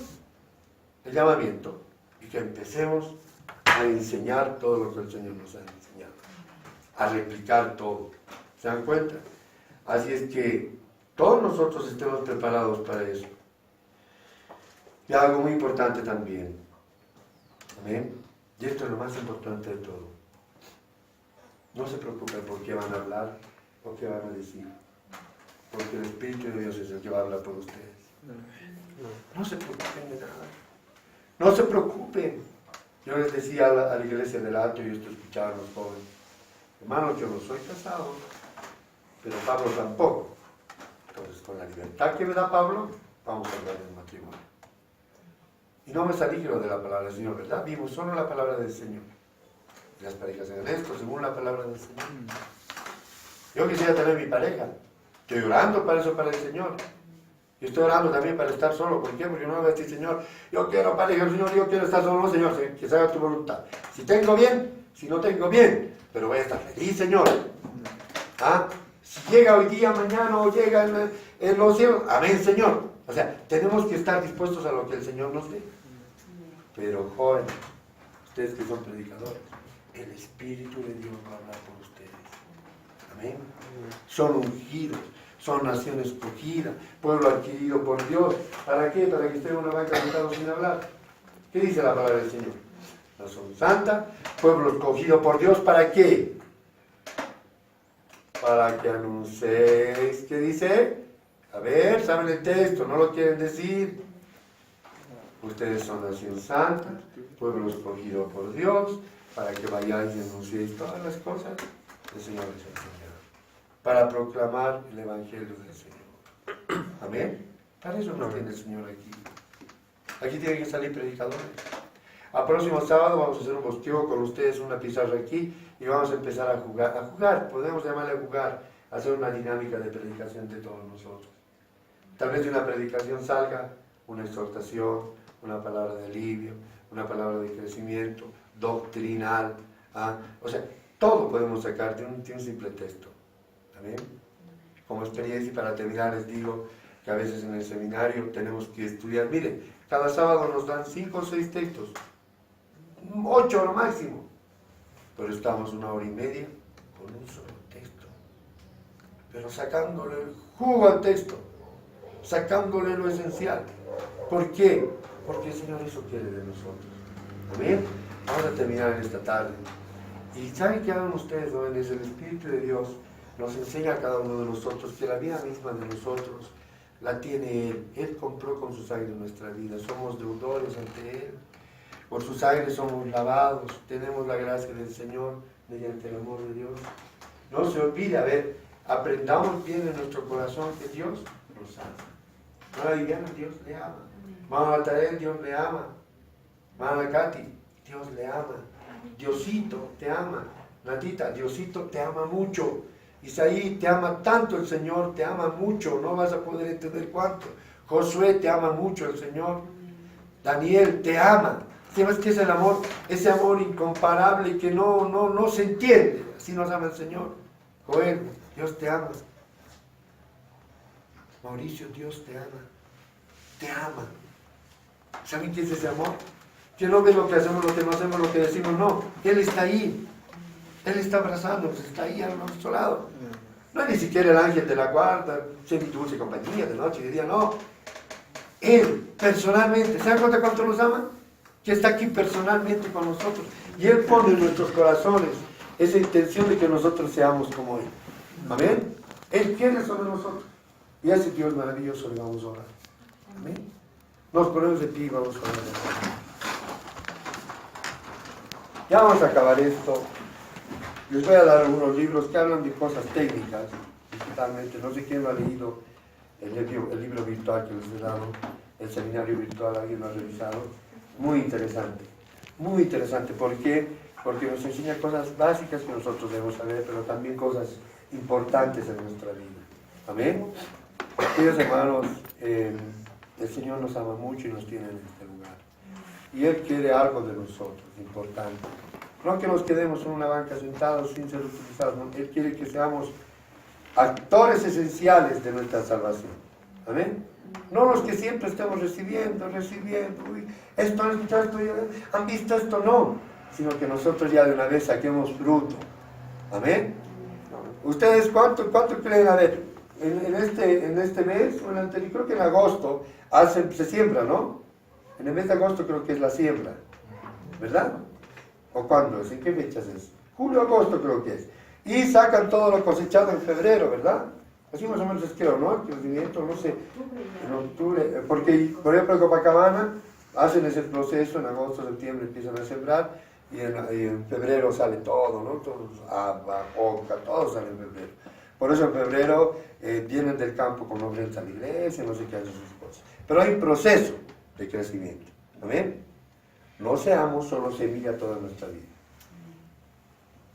el llamamiento y que empecemos a enseñar todo lo que el Señor nos ha enseñado. A replicar todo. ¿Se dan cuenta? Así es que todos nosotros estemos preparados para eso. Y algo muy importante también. Amén. Y esto es lo más importante de todo. No se preocupen por qué van a hablar o qué van a decir. Porque el Espíritu de Dios es el que va a hablar por ustedes. No se preocupen de nada. No se preocupen. Yo les decía a la iglesia del Alto, y esto escuchaban los jóvenes, hermanos, yo no soy casado, pero Pablo tampoco. Entonces, con la libertad que me da Pablo, vamos a hablar del matrimonio. Y no me salí de la palabra del Señor, ¿verdad? Vimos solo la palabra del Señor. Y las parejas en esto, según la palabra del Señor. Yo quisiera tener mi pareja. Estoy orando para eso, para el Señor. Y estoy orando también para estar solo. ¿Por qué? Porque no me voy a decir, Señor, yo quiero pareja, Señor, yo quiero estar solo, Señor, que se haga tu voluntad. Si tengo bien, si no tengo bien, pero voy a estar feliz, Señor. Si llega hoy día, mañana o llega en los cielos, amén, Señor. O sea, tenemos que estar dispuestos a lo que el Señor nos dé. Pero, joven, ustedes que son predicadores, el Espíritu de Dios va a hablar por ustedes. Amén. Son ungidos, son nación escogida, pueblo adquirido por Dios. ¿Para qué? Para que estén en una banca sentados sin hablar. ¿Qué dice la palabra del Señor? Nación santa, pueblo escogido por Dios. ¿Para qué? Para que anunciéis. ¿Qué dice? A ver, ¿saben el texto? ¿No lo quieren decir? Ustedes son nación santa, pueblo escogido por Dios, para que vayáis y anunciéis todas las cosas del Señor les enseñado, para proclamar el Evangelio del Señor. Amén. Para eso nos tiene el Señor aquí. Aquí tienen que salir predicadores. Al próximo sábado vamos a hacer un bosqueo con ustedes, una pizarra aquí, y vamos a empezar a jugar, podemos llamarle a jugar, a hacer una dinámica de predicación de todos nosotros. Tal vez de una predicación salga una exhortación, una palabra de alivio, una palabra de crecimiento, doctrinal. O sea, todo podemos sacar de un simple texto. ¿Amén? Como experiencia, y para terminar les digo que a veces en el seminario tenemos que estudiar. Miren, cada sábado nos dan 5 o 6 textos, 8 a lo máximo, pero estamos 1 hora y media con un solo texto, pero sacándole el jugo al texto, sacándole lo esencial. ¿Por qué? Porque el Señor eso quiere de nosotros. Amén. Vamos a terminar en esta tarde. Y ¿saben qué hagan ustedes, jóvenes? El Espíritu de Dios nos enseña a cada uno de nosotros que la vida misma de nosotros la tiene Él. Él compró con su sangre nuestra vida. Somos deudores ante Él. Por su sangre somos lavados. Tenemos la gracia del Señor mediante el amor de Dios. No se olvide, a ver, aprendamos bien en nuestro corazón que Dios nos ama. Mala Viviana, Dios le ama. Mama Altael, Dios le ama. Mama Katy, Dios le ama. Diosito te ama. Natita, Diosito te ama mucho. Isaí, te ama tanto el Señor, te ama mucho, no vas a poder entender cuánto. Josué, te ama mucho el Señor. Daniel, te ama. ¿Sabes qué es el amor? Ese amor incomparable que no se entiende. Así nos ama el Señor. Joel, Dios te ama. Mauricio, Dios te ama. Te ama. ¿Saben qué es ese amor? Que no ve lo que hacemos, lo que no hacemos, lo que decimos, no. Él está ahí. Él está abrazándonos, está ahí a nuestro lado. No es ni siquiera el ángel de la guarda, ser mi dulce compañía de noche y de día, no. Él, personalmente, ¿se dan cuenta cuánto nos ama? Que está aquí personalmente con nosotros. Y Él pone en nuestros corazones esa intención de que nosotros seamos como Él. Amén. Él quiere sobre nosotros. Y a ese Dios maravilloso le vamos a orar. Amén. Nos ponemos de pie y vamos a orar. Ya vamos a acabar esto. Les voy a dar algunos libros que hablan de cosas técnicas, digitalmente. No sé quién lo ha leído, el libro virtual que les he dado, el seminario virtual, alguien lo ha revisado. Muy interesante. ¿Por qué? Porque nos enseña cosas básicas que nosotros debemos saber, pero también cosas importantes en nuestra vida. Amén. Queridos hermanos, el Señor nos ama mucho y nos tiene en este lugar. Y Él quiere algo de nosotros, importante. No que nos quedemos en una banca sentados sin ser utilizados. No. Él quiere que seamos actores esenciales de nuestra salvación. Amén. No los que siempre estemos recibiendo. Uy, esto han escuchado, esto, han visto esto, no. Sino que nosotros ya de una vez saquemos fruto. Amén. ¿Ustedes cuánto creen? A ver, en este mes o en el anterior, creo que en agosto se siembra, ¿no? En el mes de agosto creo que es la siembra, ¿verdad? ¿O cuándo es? ¿En qué fechas es? Julio, agosto creo que es. Y sacan todo lo cosechado en febrero, ¿verdad? Así más o menos es creo, ¿no? El crecimiento, no sé, en octubre. Porque, por ejemplo, en Copacabana hacen ese proceso, en agosto, septiembre empiezan a sembrar y en febrero sale todo, ¿no? Todo, agua, oca, todo sale en febrero. Por eso en febrero vienen del campo con ofrendas a la iglesia, no sé qué hacen sus cosas. Pero hay un proceso de crecimiento, ¿amén? No seamos solo semilla toda nuestra vida.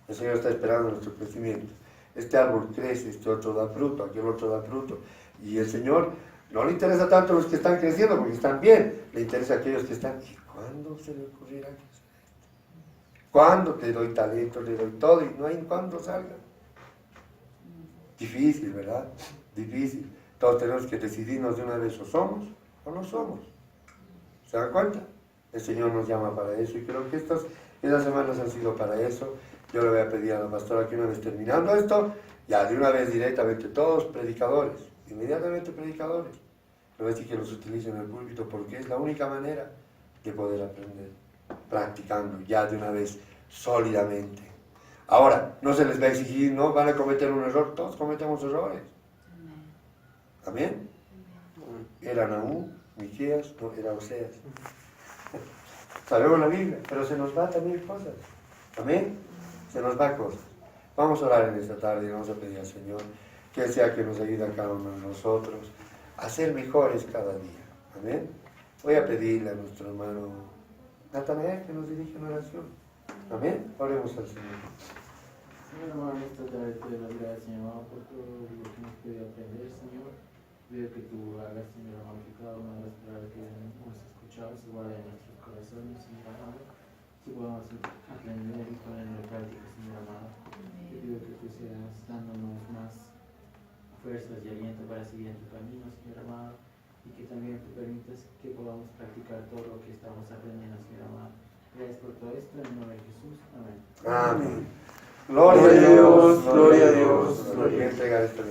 El Señor está esperando nuestro crecimiento. Este árbol crece, este otro da fruto, aquel otro da fruto. Y el Señor no le interesa tanto a los que están creciendo porque están bien. Le interesa a aquellos que están. ¿Y cuándo se le ocurrirá crecer esto? ¿Cuándo te doy talento, le doy todo y no hay cuándo salga? Difícil, ¿verdad? Difícil. Todos tenemos que decidirnos de una vez, o somos o no somos. ¿Se dan cuenta? El Señor nos llama para eso y creo que estas semanas han sido para eso. Yo le voy a pedir a la pastora que una vez terminando esto, ya de una vez directamente todos predicadores, inmediatamente predicadores. Le voy a decir que los utilicen en el púlpito porque es la única manera de poder aprender, practicando ya de una vez sólidamente. Ahora, no se les va a exigir, no van a cometer un error, todos cometemos errores. ¿Amén? Era Nahum, Miqueas, no, era Oseas. Sabemos la Biblia, pero se nos va también cosas. Amén. Se nos va cosas. Vamos a orar en esta tarde y vamos a pedir al Señor que Él sea que nos ayude a cada uno de nosotros a ser mejores cada día. Amén. Voy a pedirle a nuestro hermano Natanael que nos dirija una oración. Amén. Oremos al Señor. Señor hermano, esta tarde te doy las gracias, Señor, por todo lo que hemos podido aprender, Señor. Pido que tú hagas, Señor hermano, que cada una de las palabras que hemos escuchado se guarde en nuestros corazones, Señor amado. Que podamos aprender y ponerlo en práctica, Señor amado. Te pido que tú seas dándonos más fuerzas y aliento para seguir en tu camino, Señor amado. Y que también tú permitas que podamos practicar todo lo que estamos aprendiendo, Señor amado. Gracias por todo esto, en el nombre de Jesús. Amén. Amén. Gloria a Dios, gloria a Dios. Gloria a entregar este